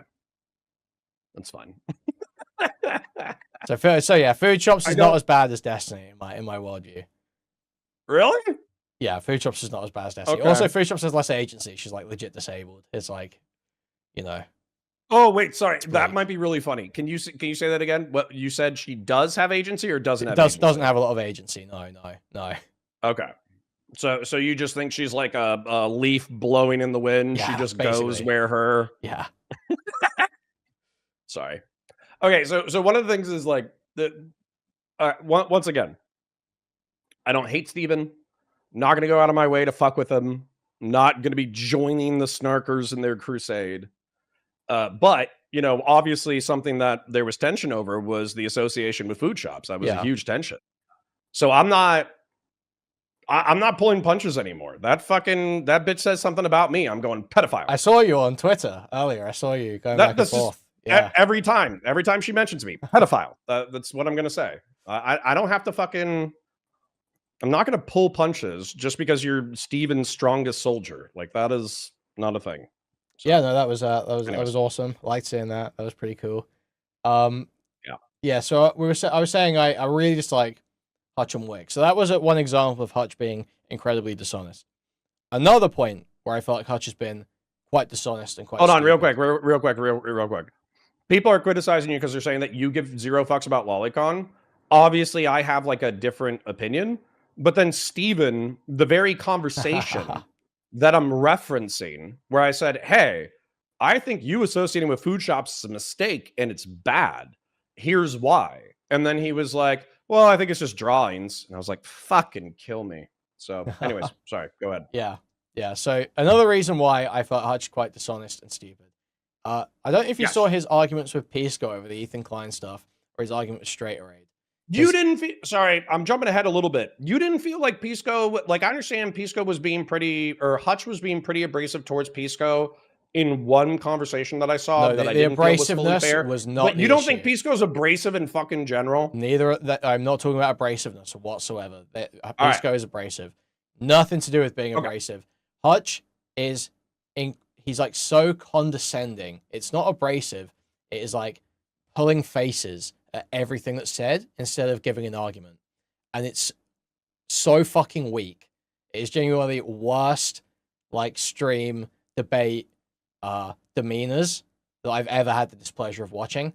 B: that's fine.
A: So yeah, Food Shops is not as bad as Destiny in my worldview.
B: Really?
A: Yeah, Food Shops is not as bad as Destiny. Okay. Also, Food Shops has less agency. She's like legit disabled. It's like,
B: Oh wait, sorry. That might be really funny. Can you say that again? What you said? She does have agency or doesn't have?
A: Doesn't have a lot of agency. No.
B: Okay. So you just think she's like a leaf blowing in the wind?
A: Yeah,
B: she just
A: basically
B: goes where her.
A: Yeah.
B: Sorry. Okay, so one of the things is like once again, I don't hate Steven. Not going to go out of my way to fuck with him. Not going to be joining the snarkers in their crusade. But, obviously something that there was tension over was the association with food shops. That was a huge tension. So I'm not pulling punches anymore. That bitch says something about me. I'm going pedophile.
A: I saw you on Twitter earlier. I saw you going back and forth.
B: Yeah. Every time she mentions me, pedophile. That's what I'm going to say. I don't have to fucking... I'm not going to pull punches just because you're Steven's strongest soldier. Like, that is not a thing.
A: So, yeah, no, that was awesome. I liked seeing that. That was pretty cool. Yeah. So I was saying I really dislike Hutch and Wick. So that was one example of Hutch being incredibly dishonest. Another point where I felt like Hutch has been quite dishonest and quite.
B: Hold on,
A: stupid.
B: real quick. People are criticizing you because they're saying that you give zero fucks about Lolicon. Obviously, I have like a different opinion, but then Steven, the very conversation that I'm referencing, where I said, "Hey, I think you associating with food shops is a mistake and it's bad. Here's why." And then he was like, "Well, I think it's just drawings." And I was like, "Fucking kill me." So, anyways, sorry, go ahead.
A: Yeah. So another reason why I felt Hutch quite dishonest and stupid. I don't know if you saw his arguments with Pisco over the Ethan Klein stuff, or his argument with Straight Raid.
B: You didn't feel, sorry, I'm jumping ahead a little bit. You didn't feel like Pisco, like I understand Pisco was being pretty, or Hutch was being pretty abrasive towards Pisco in one conversation that I saw
A: No,
B: that I
A: the
B: didn't feel was fully
A: abrasiveness
B: fair.
A: was not.
B: But you don't think Pisco's abrasive in fucking general?
A: Neither. I'm not talking about abrasiveness whatsoever. Pisco is abrasive. Nothing to do with being abrasive. Hutch is he's like so condescending. It's not abrasive. It is like pulling faces at everything that's said instead of giving an argument. And it's so fucking weak. It is genuinely worst like stream debate demeanors that I've ever had the displeasure of watching.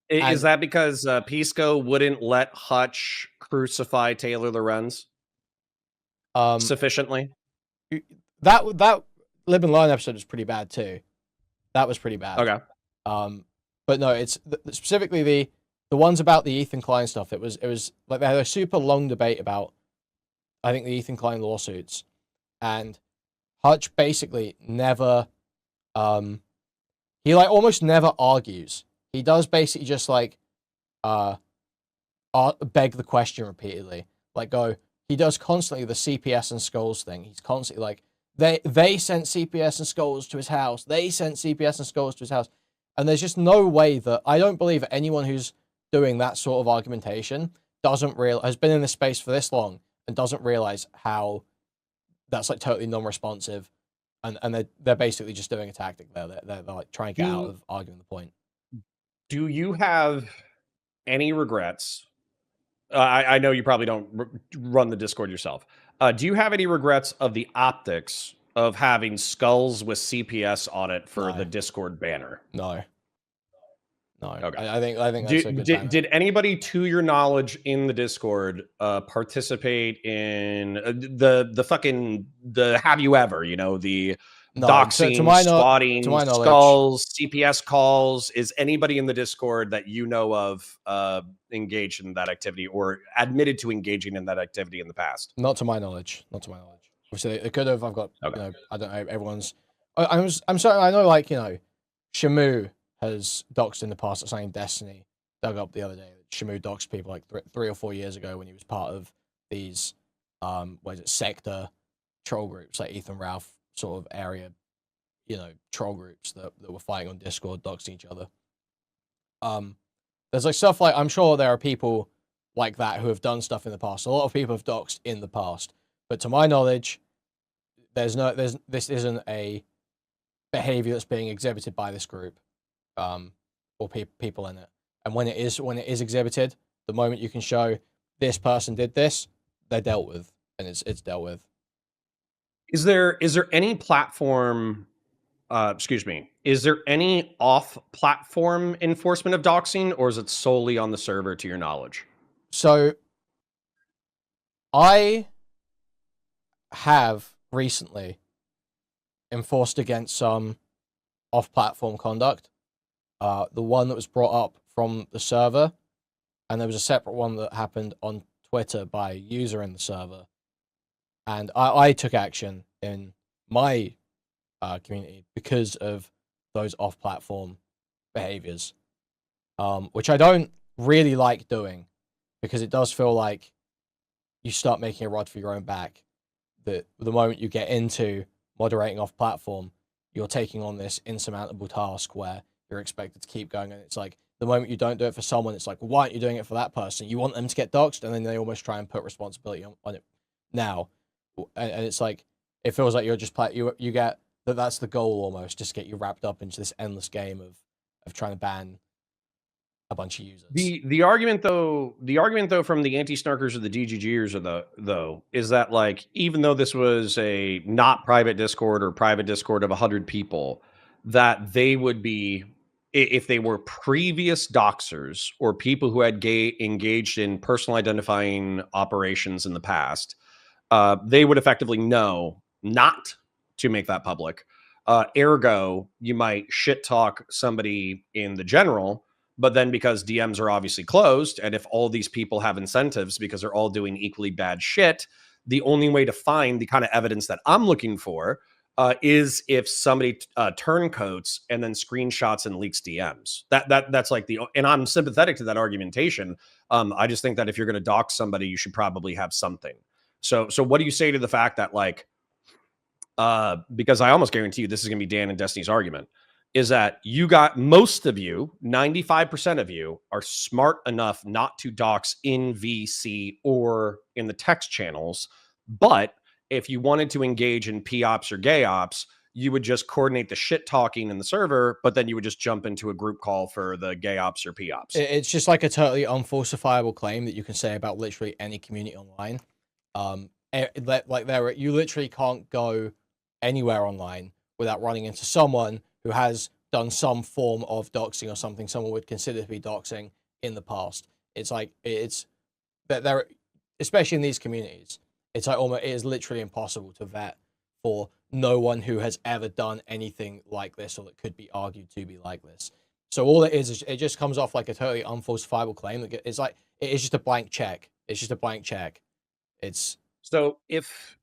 B: Is that because Pisco wouldn't let Hutch crucify Taylor Lorenz sufficiently?
A: That Live and Learn episode was pretty bad too. That was pretty bad.
B: Okay.
A: But no, it's specifically the ones about the Ethan Klein stuff. It was like they had a super long debate about, I think, the Ethan Klein lawsuits, and Hutch basically never, he like almost never argues. He does basically just like, beg the question repeatedly. Like he does constantly the CPS and Skulls thing. He's constantly like, they sent CPS and Skulls to his house. They sent CPS and Skulls to his house. And there's just no way that, I don't believe anyone who's doing that sort of argumentation has been in this space for this long and doesn't realize how that's like totally non-responsive, and they're basically just doing a tactic there. They're like trying to get out of arguing the point.
B: Do you have any regrets? I know you probably don't run the Discord yourself. Do you have any regrets of the optics of having Skulls with CPS on it for the Discord banner?
A: No.
B: Okay.
A: I think that's a good banner.
B: Did anybody, to your knowledge, in the Discord participate in the fucking have you ever, the doxing, squatting, Skulls, CPS calls? Is anybody in the Discord that you know of engaged in that activity or admitted to engaging in that activity in the past?
A: Not to my knowledge. Obviously, they could have. I've got, I don't know, everyone's... I'm sorry, I know, like, Shamu has doxed in the past. That's something Destiny dug up the other day. Shamu doxed people like 3 or 4 years ago when he was part of these, sector troll groups, like Ethan Ralph sort of area, troll groups that were fighting on Discord, doxing each other. There's like stuff like, I'm sure there are people like that who have done stuff in the past. A lot of people have doxed in the past. But to my knowledge, this isn't a behavior that's being exhibited by this group, or people in it. And when it is exhibited, the moment you can show this person did this, they're dealt with, and it's dealt with.
B: Is there any platform? Is there any off-platform enforcement of doxing, or is it solely on the server, to your knowledge?
A: So, I have recently enforced against some off-platform conduct. The one that was brought up from the server, and there was a separate one that happened on Twitter by a user in the server. And I took action in my community because of those off-platform behaviors, which I don't really like doing, because it does feel like you start making a rod for your own back. That the moment you get into moderating off-platform, you're taking on this insurmountable task where you're expected to keep going, and it's like the moment you don't do it for someone, it's like, well, why aren't you doing it for that person? You want them to get doxed, and then they almost try and put responsibility on it now, and it's like it feels like you're just you get that's the goal almost, just get you wrapped up into this endless game of trying to ban a bunch of users.
B: The argument though from the anti-snarkers or the DGGers though is that, like, even though this was a not private Discord or private Discord of 100 people, that they would be, if they were previous doxers or people who had engaged in personal identifying operations in the past, they would effectively know not to make that public. Ergo, you might shit talk somebody in the general, but then because DMs are obviously closed, and if all these people have incentives because they're all doing equally bad shit, the only way to find the kind of evidence that I'm looking for is if somebody turncoats and then screenshots and leaks DMs. That's like and I'm sympathetic to that argumentation. I just think that if you're going to dox somebody, you should probably have something. So what do you say to the fact that, like, because I almost guarantee you this is going to be Dan and Destiny's argument, is that you got, most of you, 95% of you, are smart enough not to dox in VC or in the text channels. But if you wanted to engage in P-ops or gay ops, you would just coordinate the shit talking in the server, but then you would just jump into a group call for the gay ops or P-ops.
A: It's just like a totally unfalsifiable claim that you can say about literally any community online. You literally can't go anywhere online without running into someone who has done some form of doxing or something someone would consider to be doxing in the past. It's like, it's that there, especially in these communities, it's like almost, it is literally impossible to vet for no one who has ever done anything like this or that could be argued to be like this. So all it is it just comes off like a totally unfalsifiable claim. That it's like, it is just a blank check. It's just a blank check. It's
B: so if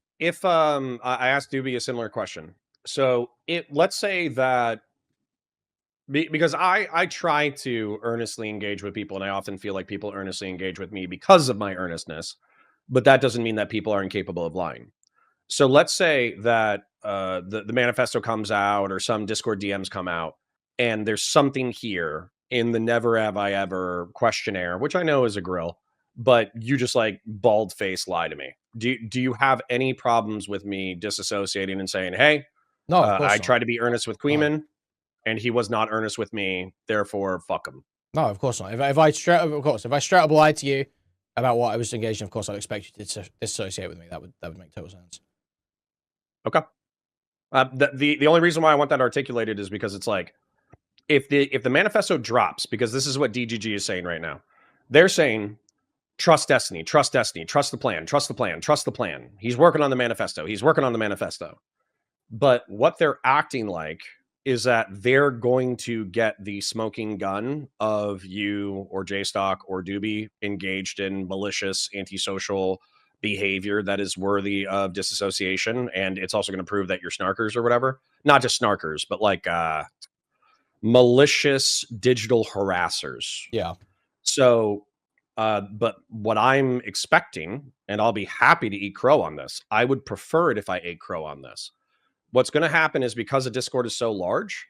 B: I asked Doobie a similar question. So let's say that, because I try to earnestly engage with people, and I often feel like people earnestly engage with me because of my earnestness, but that doesn't mean that people are incapable of lying. So let's say that the manifesto comes out, or some Discord DMs come out, and there's something here in the never have I ever questionnaire, which I know is a grill, but you just like bald face lie to me. Do you have any problems with me disassociating and saying, hey,
A: no, of course
B: I
A: not.
B: tried to be earnest with Kuihman, and he was not earnest with me, therefore fuck him?
A: No, of course not. If I straight up lied to you about what I was engaged in, of course I'd expect you to dissociate with me. That would make total sense.
B: Okay. The only reason why I want that articulated is because it's like, if the manifesto drops, because this is what DGG is saying right now. They're saying, trust Destiny, trust Destiny, trust the plan, trust the plan, trust the plan. He's working on the manifesto. He's working on the manifesto. But what they're acting like is that they're going to get the smoking gun of you or JStock or Doobie engaged in malicious, antisocial behavior that is worthy of disassociation. And it's also going to prove that you're snarkers or whatever. Not just snarkers, but like malicious digital harassers.
A: Yeah.
B: So, but what I'm expecting, and I'll be happy to eat crow on this, I would prefer it if I ate crow on this. What's going to happen is, because the Discord is so large,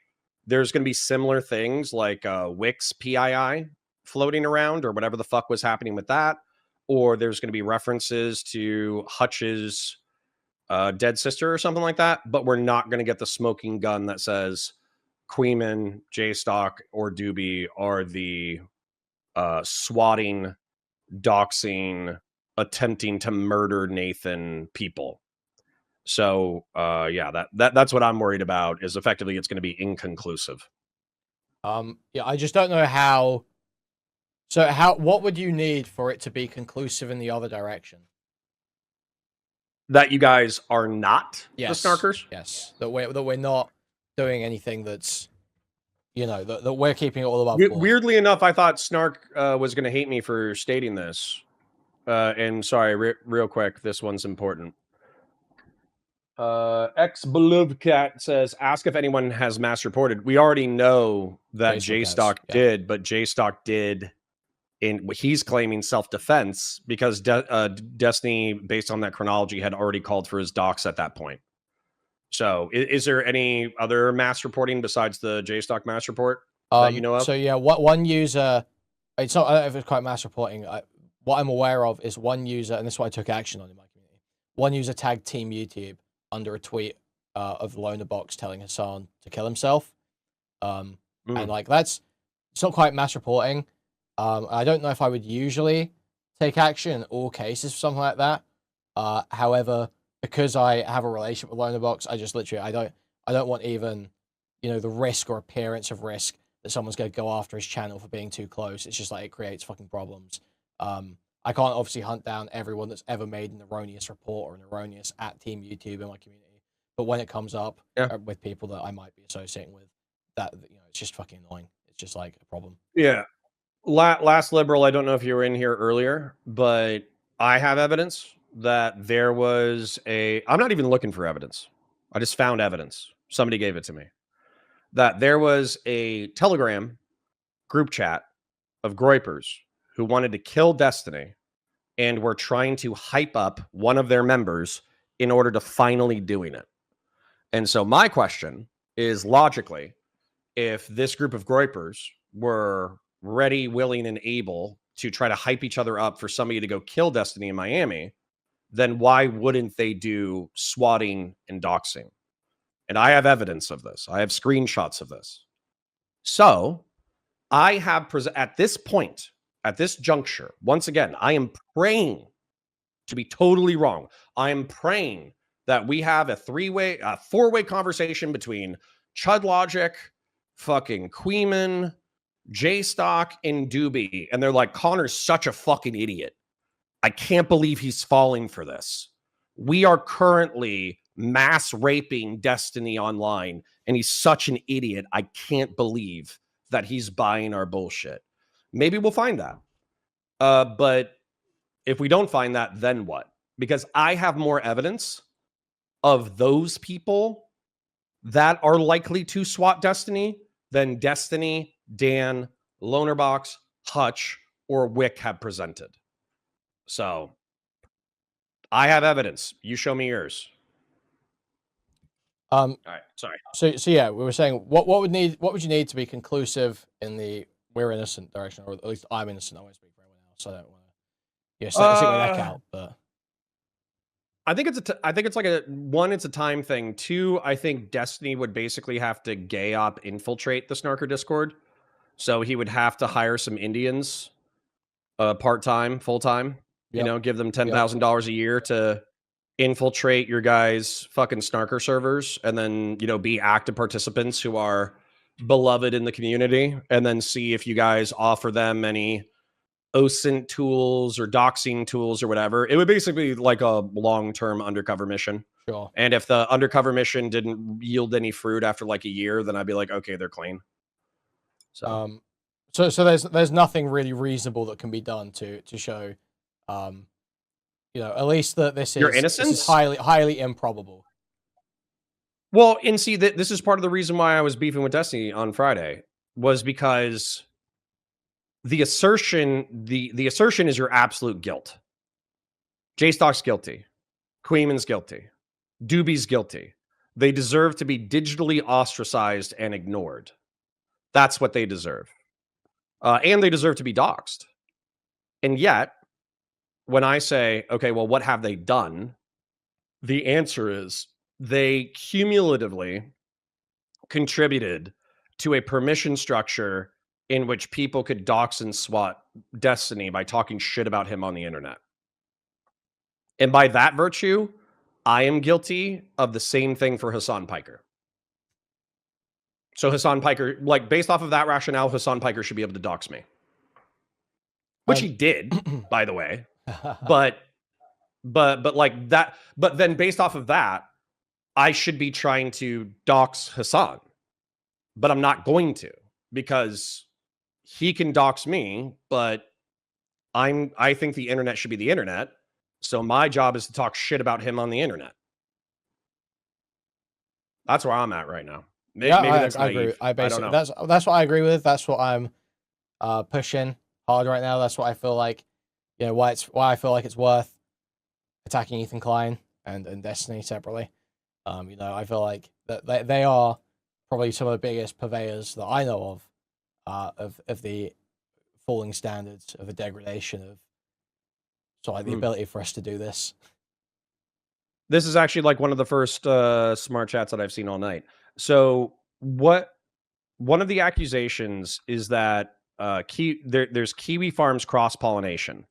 B: there's going to be similar things like Wix PII floating around, or whatever the fuck was happening with that. Or there's going to be references to Hutch's dead sister or something like that. But we're not going to get the smoking gun that says Kuihman, JStock, or Doobie are the swatting, doxing, attempting to murder Nathan people. So yeah, that's what I'm worried about, is effectively it's going to be inconclusive.
A: Yeah, I just don't know how. So what would you need for it to be conclusive in the other direction?
B: That you guys are not the snarkers?
A: Yes. That we're not doing anything that's, you know, that we're keeping it all above board.
B: Weirdly enough, I thought Snark was going to hate me for stating this. And sorry, real quick, this one's important. Beloved Cat says, ask if anyone has mass reported. We already know that JStock did, but JStock did he's claiming self-defense because Destiny, based on that chronology, had already called for his docs at that point. So is there any other mass reporting besides the JStock mass report that you know of?
A: So yeah, one user, it's not, I don't know if it's quite mass reporting. What I'm aware of is one user, and this is what I took action on in my community. One user tagged Team YouTube under a tweet of Lonerbox telling Hassan to kill himself. And like, it's not quite mass reporting. I don't know if I would usually take action in all cases for something like that. However, because I have a relationship with Lonerbox, I just literally I don't want even, the risk or appearance of risk that someone's going to go after his channel for being too close. It's just like it creates fucking problems. I can't obviously hunt down everyone that's ever made an erroneous report or an erroneous at Team YouTube in my community, but when it comes up with people that I might be associating with, that it's just fucking annoying. It's just like a problem.
B: Yeah. Last liberal, I don't know if you were in here earlier, but I have evidence that there was I'm not even looking for evidence. I just found evidence. Somebody gave it to me. That there was a Telegram group chat of Groypers who wanted to kill Destiny and were trying to hype up one of their members in order to finally doing it. And so my question is, logically, if this group of Groypers were ready, willing, and able to try to hype each other up for somebody to go kill Destiny in Miami, then why wouldn't they do swatting and doxing? And I have evidence of this. I have screenshots of this. So I have at this point, at this juncture, once again, I am praying to be totally wrong. I am praying that we have a four-way conversation between Chud Logic, fucking Kuihman, J-Stock, and Doobie. And they're like, Conor's such a fucking idiot. I can't believe he's falling for this. We are currently mass raping Destiny online, and he's such an idiot. I can't believe that he's buying our bullshit. Maybe we'll find that. But if we don't find that, then what? Because I have more evidence of those people that are likely to swat Destiny than Destiny, Dan, Lonerbox, Hutch, or Wick have presented. So I have evidence. You show me yours. All right, sorry.
A: So yeah, we were saying what would you need to be conclusive in the we're innocent direction, or at least I'm innocent. I won't speak for anyone else. So I don't want to stick my neck out. But
B: I think it's like it's a time thing. Two, I think Destiny would basically have to gay op infiltrate the Snarker Discord. So he would have to hire some Indians, part-time, full-time, give them $10,000 a year to infiltrate your guys' fucking Snarker servers, and then, be active participants who are beloved in the community, and then see if you guys offer them any OSINT tools or doxing tools or whatever. It would basically be like a long-term undercover mission.
A: Sure.
B: And if the undercover mission didn't yield any fruit after like a year, then I'd be like, okay, they're clean.
A: So there's nothing really reasonable that can be done to show, at least that this is highly improbable.
B: Well, and see that this is part of the reason why I was beefing with Destiny on Friday, was because the assertion is your absolute guilt. J-Stock's guilty. Kuihman's guilty. Doobie's guilty. They deserve to be digitally ostracized and ignored. That's what they deserve. And they deserve to be doxxed. And yet, when I say, okay, well, what have they done? The answer is they cumulatively contributed to a permission structure in which people could dox and swat Destiny by talking shit about him on the internet. And by that virtue, I am guilty of the same thing for Hassan Piker. So Hassan Piker, like, based off of that rationale, Hassan Piker should be able to dox me. Which he did, by the way. But like that, but then based off of that, I should be trying to dox Hassan. But I'm not going to, because he can dox me, but I think the internet should be the internet. So my job is to talk shit about him on the internet. That's where I'm at right now. Maybe that's naive.
A: I basically that's what I agree with. That's what I'm pushing hard right now. That's what I feel like. Why I feel like it's worth attacking Ethan Klein and Destiny separately. I feel like that they are probably some of the biggest purveyors that I know of the falling standards, of the degradation of the ability for us to do this.
B: This is actually like one of the first smart chats that I've seen all night. So one of the accusations is that there's kiwi farms cross-pollination.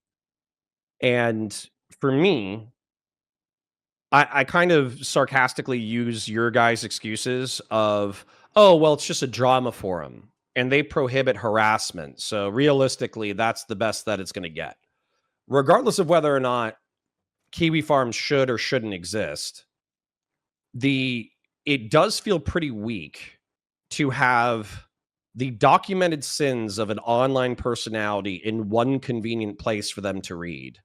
B: And for me, I kind of sarcastically use your guys' excuses of, oh, well, it's just a drama forum and they prohibit harassment. So realistically, that's the best that it's going to get. Regardless of whether or not kiwi farms should or shouldn't exist, it does feel pretty weak to have the documented sins of an online personality in one convenient place for them to read.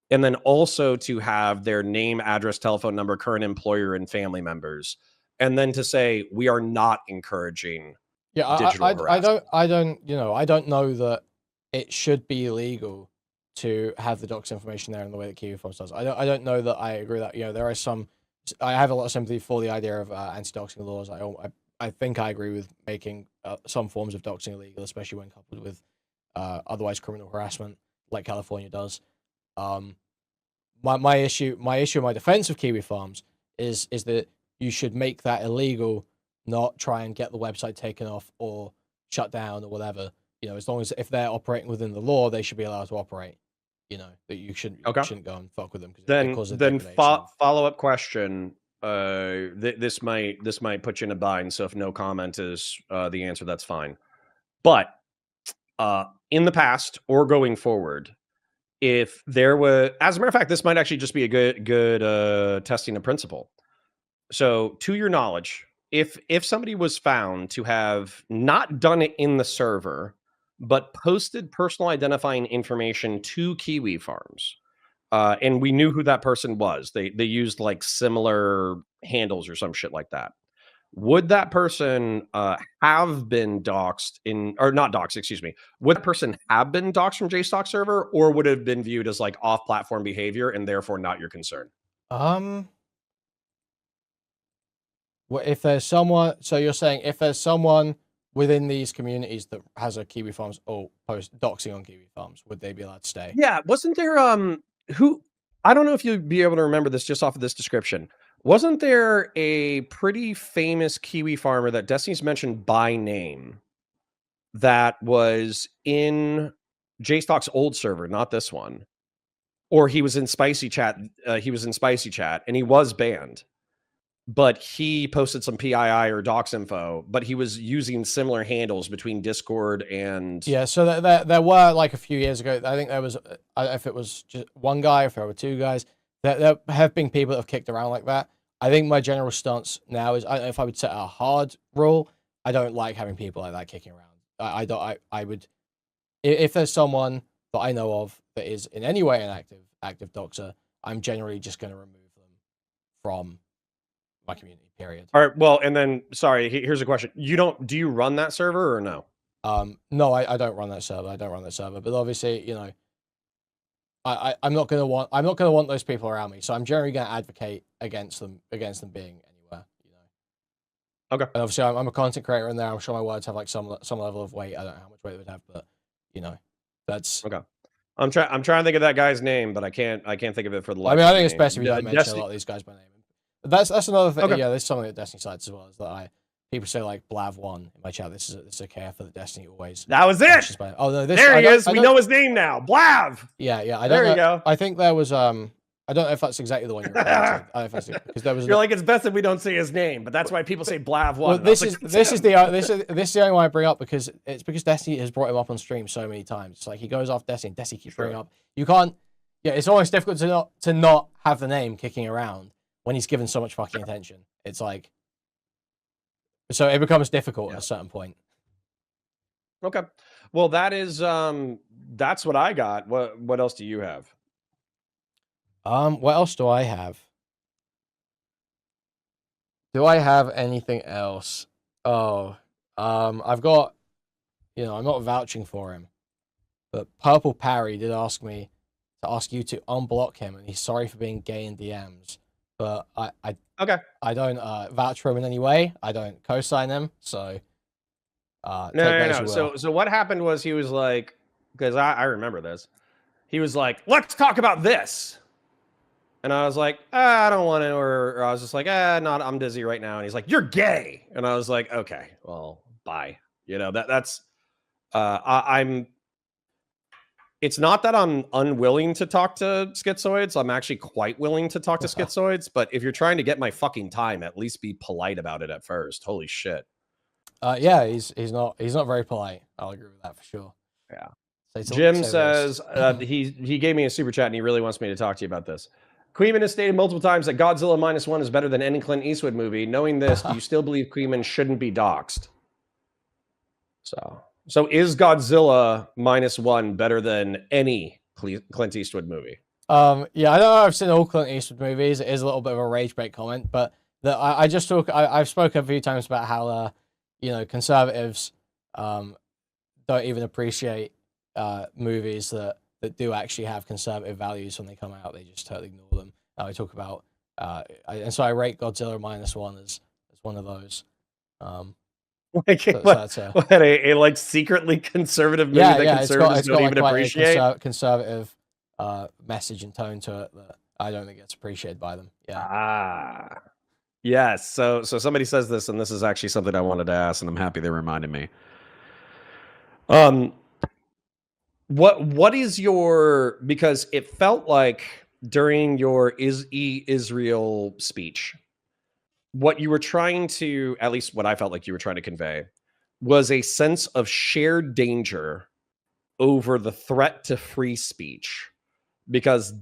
B: And then also to have their name, address, telephone number, current employer, and family members. And then to say, we are not encouraging digital harassment.
A: I don't know that it should be illegal to have the docs information there in the way that Kiwi Farms does. I don't know that I agree that, there are some, I have a lot of sympathy for the idea of anti-doxing laws. I think I agree with making some forms of doxing illegal, especially when coupled with otherwise criminal harassment, like California does. My issue, my defense of Kiwi Farms is that you should make that illegal, not try and get the website taken off or shut down or whatever. As long as if they're operating within the law, they should be allowed to operate. That you shouldn't go and fuck with them.
B: Then follow-up question. This might put you in a bind. So if no comment is the answer, that's fine. But in the past or going forward, if there was, as a matter of fact, this might actually just be a good testing of principle. So to your knowledge, if somebody was found to have not done it in the server, but posted personal identifying information to Kiwi Farms, and we knew who that person was, they used like similar handles or some shit like that, would that person have been doxxed or not doxxed, excuse me, would that person have been doxxed from JSTOC server, or would it have been viewed as like off-platform behavior and therefore not your concern?
A: Well, if there's someone, so you're saying if there's someone within these communities that has a Kiwi Farms or post doxing on Kiwi Farms, would they be allowed to stay?
B: Yeah, wasn't there who, I don't know if you'd be able to remember this just off of this description. Wasn't there a pretty famous Kiwi farmer that Destiny's mentioned by name that was in JSTOC's old server, not this one? Or he was in Spicy Chat. He was in Spicy Chat and he was banned, but he posted some PII or docs info, but he was using similar handles between Discord and...
A: Yeah, so there were like a few years ago, I think there was, if it was just one guy, if there were two guys, there have been people that have kicked around like that. I think my general stance now is, if I would set a hard rule, I don't like having people like that kicking around. I would, if there's someone that I know of that is in any way an active doxer, I'm generally just going to remove them from my community, period.
B: All right, well, and then, sorry, here's a question. Do you run that server or no?
A: No, I don't run that server. But obviously, I'm not gonna want those people around me. So I'm generally gonna advocate against them being anywhere.
B: Okay.
A: And obviously, I'm a content creator in there. I'm sure my words have like some level of weight. I don't know how much weight it would have, but that's
B: okay. I'm trying to think of that guy's name, but I can't think of it for the life.
A: I mean, I think it's best if you don't mention a lot of these guys by name. That's another thing. Okay. Yeah, there's something that Destiny cites as well. Is that people say like Blav1 in my chat. This is a care for the Destiny always.
B: That was it.
A: Oh no,
B: there he is. We know his name now. Blav.
A: Yeah.
B: There you go.
A: I think there was I don't know if that's exactly the one you're referring to. I don't know if that's because there was.
B: You're like, it's best if we don't say his name, but that's why people say Blav1.
A: Well, this is the only one I bring up because Destiny has brought him up on stream so many times. It's like he goes off Destiny and Destiny keeps bringing up. You can't. Yeah, it's almost difficult to not have the name kicking around when he's given so much fucking attention. It's like, so it becomes difficult at a certain point.
B: Okay. Well, that's what I got. What else do you have?
A: What else do I have? Do I have anything else? Oh, I've got, I'm not vouching for him, but Purple Parry did ask me to ask you to unblock him, and he's sorry for being gay in DMs. But I don't vouch for him in any way. I don't co-sign him. So
B: no. So what happened was he was like, because I remember this. He was like, let's talk about this. And I was like, I don't want to, or I was just like, I'm dizzy right now. And he's like, you're gay. And I was like, okay, well, bye. That's I'm. It's not that I'm unwilling to talk to schizoids. I'm actually quite willing to talk to schizoids. But if you're trying to get my fucking time, at least be polite about it at first. Holy shit.
A: Yeah, he's not very polite. I'll agree with that for sure.
B: Yeah.
A: So
B: Jim says he gave me a super chat and he really wants me to talk to you about this. Kuihman has stated multiple times that Godzilla -1 is better than any Clint Eastwood movie. Knowing this, do you still believe Kuihman shouldn't be doxxed? So is Godzilla -1 better than any Clint Eastwood movie?
A: Yeah, I don't know. I've seen all Clint Eastwood movies. It is a little bit of a rage bait comment, but I've spoken a few times about how conservatives don't even appreciate movies that do actually have conservative values when they come out. They just totally ignore them. We talk about and so I rate Godzilla -1 as one of those.
B: A like secretly conservative movie that conservatives don't even appreciate.
A: A conservative message and tone to it that I don't think gets appreciated by them. Yeah.
B: Yes. So somebody says this, and this is actually something I wanted to ask, and I'm happy they reminded me. What is your, because it felt like during your Israel speech, what you were trying to, at least what I felt like you were trying to convey, was a sense of shared danger over the threat to free speech. Because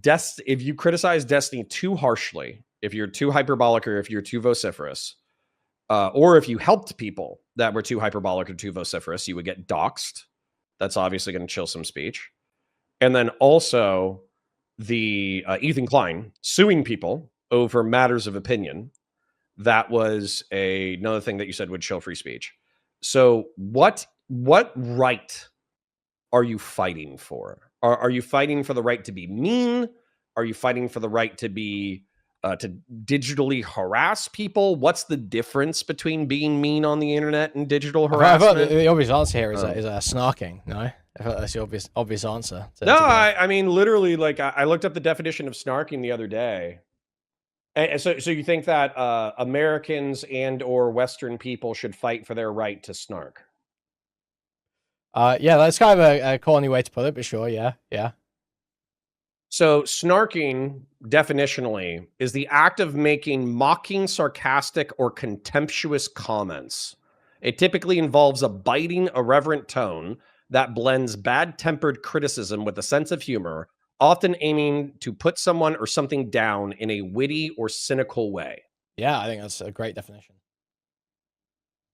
B: if you criticize Destiny too harshly, if you're too hyperbolic or if you're too vociferous, or if you helped people that were too hyperbolic or too vociferous, you would get doxxed. That's obviously going to chill some speech. And then also the Ethan Klein suing people over matters of opinion. That was another thing that you said would chill free speech. So what right are you fighting for? Are you fighting for the right to be mean? Are you fighting for the right to be to digitally harass people? What's the difference between being mean on the internet and digital harassment?
A: I thought the obvious answer here is snarking. No, I thought that's the obvious answer.
B: No, I mean literally, like I looked up the definition of snarking the other day. And so you think that Americans and or Western people should fight for their right to snark?
A: Yeah, that's kind of a corny way to put it, but sure, yeah.
B: So snarking, definitionally, is the act of making mocking, sarcastic, or contemptuous comments. It typically involves a biting, irreverent tone that blends bad-tempered criticism with a sense of humor, often aiming to put someone or something down in a witty or cynical way.
A: Yeah, I think that's a great definition.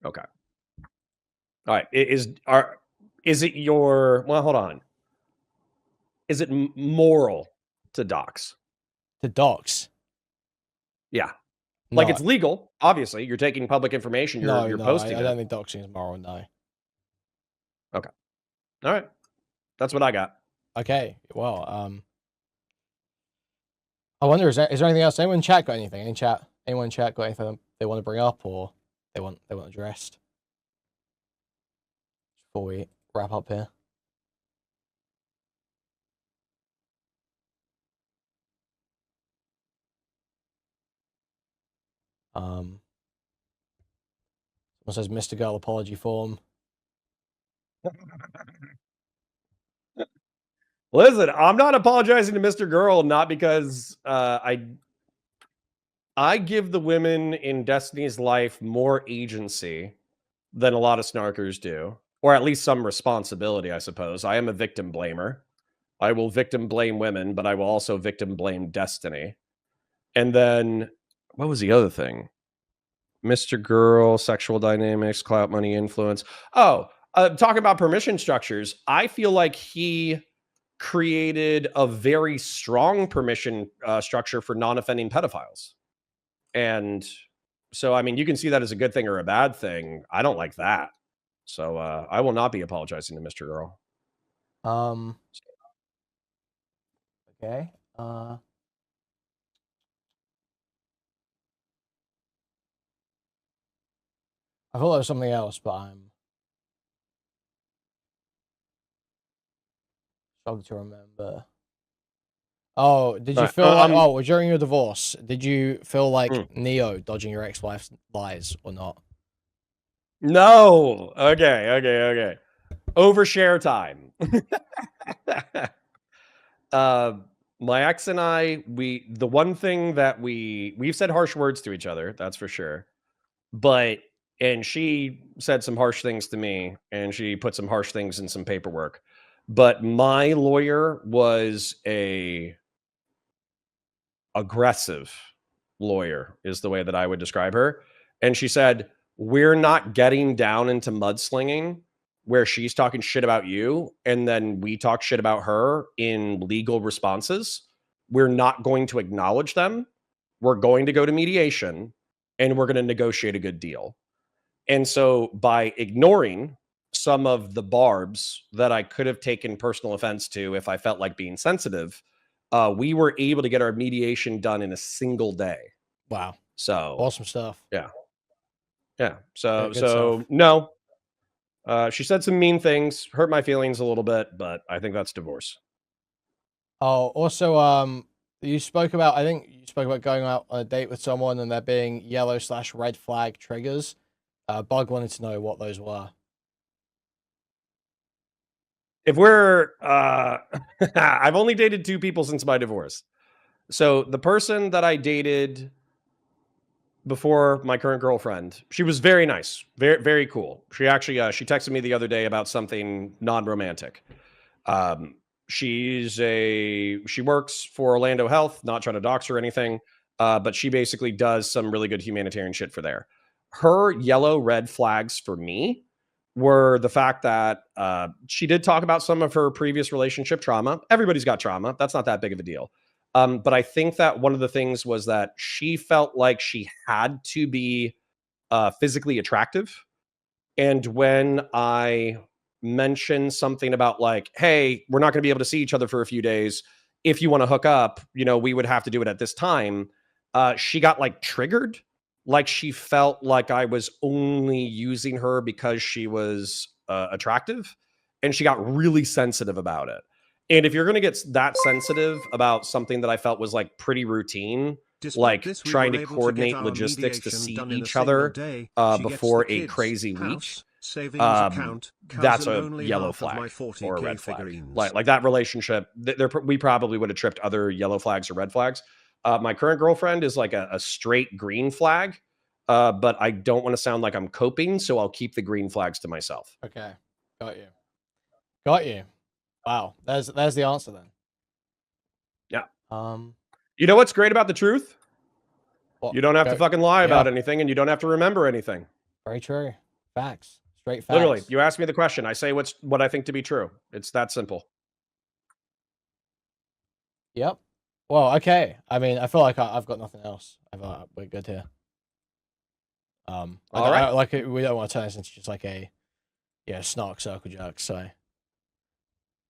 B: Okay. All right. Is it your... Well, hold on. Is it moral to dox?
A: To dox?
B: Yeah. Like, it's legal, obviously. You're taking public information. You're posting it.
A: I don't think doxing is moral, no.
B: Okay. All right. That's what I got.
A: Okay. Well, I wonder, is there anything else? Anyone in chat got anything? Anyone in chat got anything they want to bring up or they want addressed? Before we wrap up here. Someone says Mr. Girl apology form.
B: Listen, I'm not apologizing to Mr. Girl, not because I give the women in Destiny's life more agency than a lot of snarkers do, or at least some responsibility, I suppose. I am a victim blamer. I will victim blame women, but I will also victim blame Destiny. And then, what was the other thing? Mr. Girl, sexual dynamics, clout, money, influence. Oh, talking about permission structures, I feel like he created a very strong permission structure for non-offending pedophiles. And so, I mean, you can see that as a good thing or a bad thing. I don't like that. So I will not be apologizing to Mr. Girl.
A: Okay. I thought there was something else, but I'm struggling to remember. Oh, did you feel like during your divorce, did you feel like Neo dodging your ex-wife's lies or not?
B: No. Okay. Overshare time. My ex and I, the one thing that we've said harsh words to each other, that's for sure. And she said some harsh things to me, and she put some harsh things in some paperwork. But my lawyer was a aggressive lawyer, is the way that I would describe her. And she said, we're not getting down into mudslinging where she's talking shit about you and then we talk shit about her in legal responses. We're not going to acknowledge them. We're going to go to mediation and we're going to negotiate a good deal. And so by ignoring some of the barbs that I could have taken personal offense to if I felt like being sensitive, we were able to get our mediation done in a single day.
A: Wow.
B: So
A: awesome stuff.
B: Yeah. Yeah. So no. She said some mean things, hurt my feelings a little bit, but I think that's divorce.
A: Oh, also, I think you spoke about going out on a date with someone and there being yellow/red flag triggers. Bug wanted to know what those were.
B: If we're, I've only dated 2 people since my divorce. So the person that I dated before my current girlfriend, she was very nice, very, very cool. She actually, she texted me the other day about something non-romantic. She works for Orlando Health, not trying to dox her or anything, but she basically does some really good humanitarian shit for there. Her yellow, red flags for me were the fact that she did talk about some of her previous relationship trauma. Everybody's got trauma. That's not that big of a deal. But I think that one of the things was that she felt like she had to be physically attractive. And when I mentioned something about like, hey, we're not going to be able to see each other for a few days. If you want to hook up, we would have to do it at this time. She got like triggered. Like she felt like I was only using her because she was attractive. And she got really sensitive about it. And if you're going to get that sensitive about something that I felt was like pretty routine, like trying to coordinate logistics to see each other before a crazy week, that's a yellow flag or a red flag. Like that relationship, we probably would have tripped other yellow flags or red flags. My current girlfriend is like a straight green flag, but I don't want to sound like I'm coping, so I'll keep the green flags to myself.
A: Okay, got you. Wow, there's the answer then.
B: Yeah. You know what's great about the truth? What? You don't have to fucking lie about anything, and you don't have to remember anything.
A: Very true. Facts. Straight facts.
B: Literally, you ask me the question, I say what I think to be true. It's that simple.
A: Yep. Well, okay. I mean, I feel like I've got nothing else. We're good here. All right. We don't want to turn this into just like a snark circle jerk. So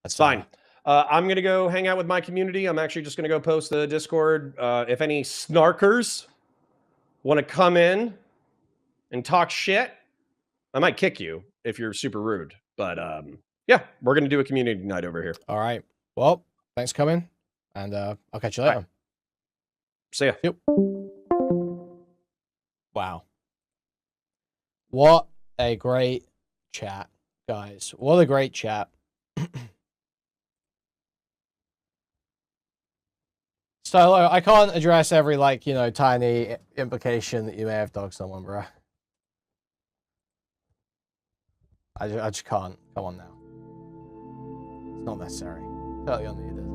B: that's fine. I'm gonna go hang out with my community. I'm actually just gonna go post the Discord. If any snarkers want to come in and talk shit, I might kick you if you're super rude. But yeah, we're gonna do a community night over here.
A: All right. Well, thanks for coming, and I'll catch you later.
B: Bye. See ya.
A: Yep. Wow. What a great chat, guys. What a great chat. So I can't address every tiny implication that you may have dogged someone, bro. I just can't. Come on now. It's not necessary. Totally unneeded.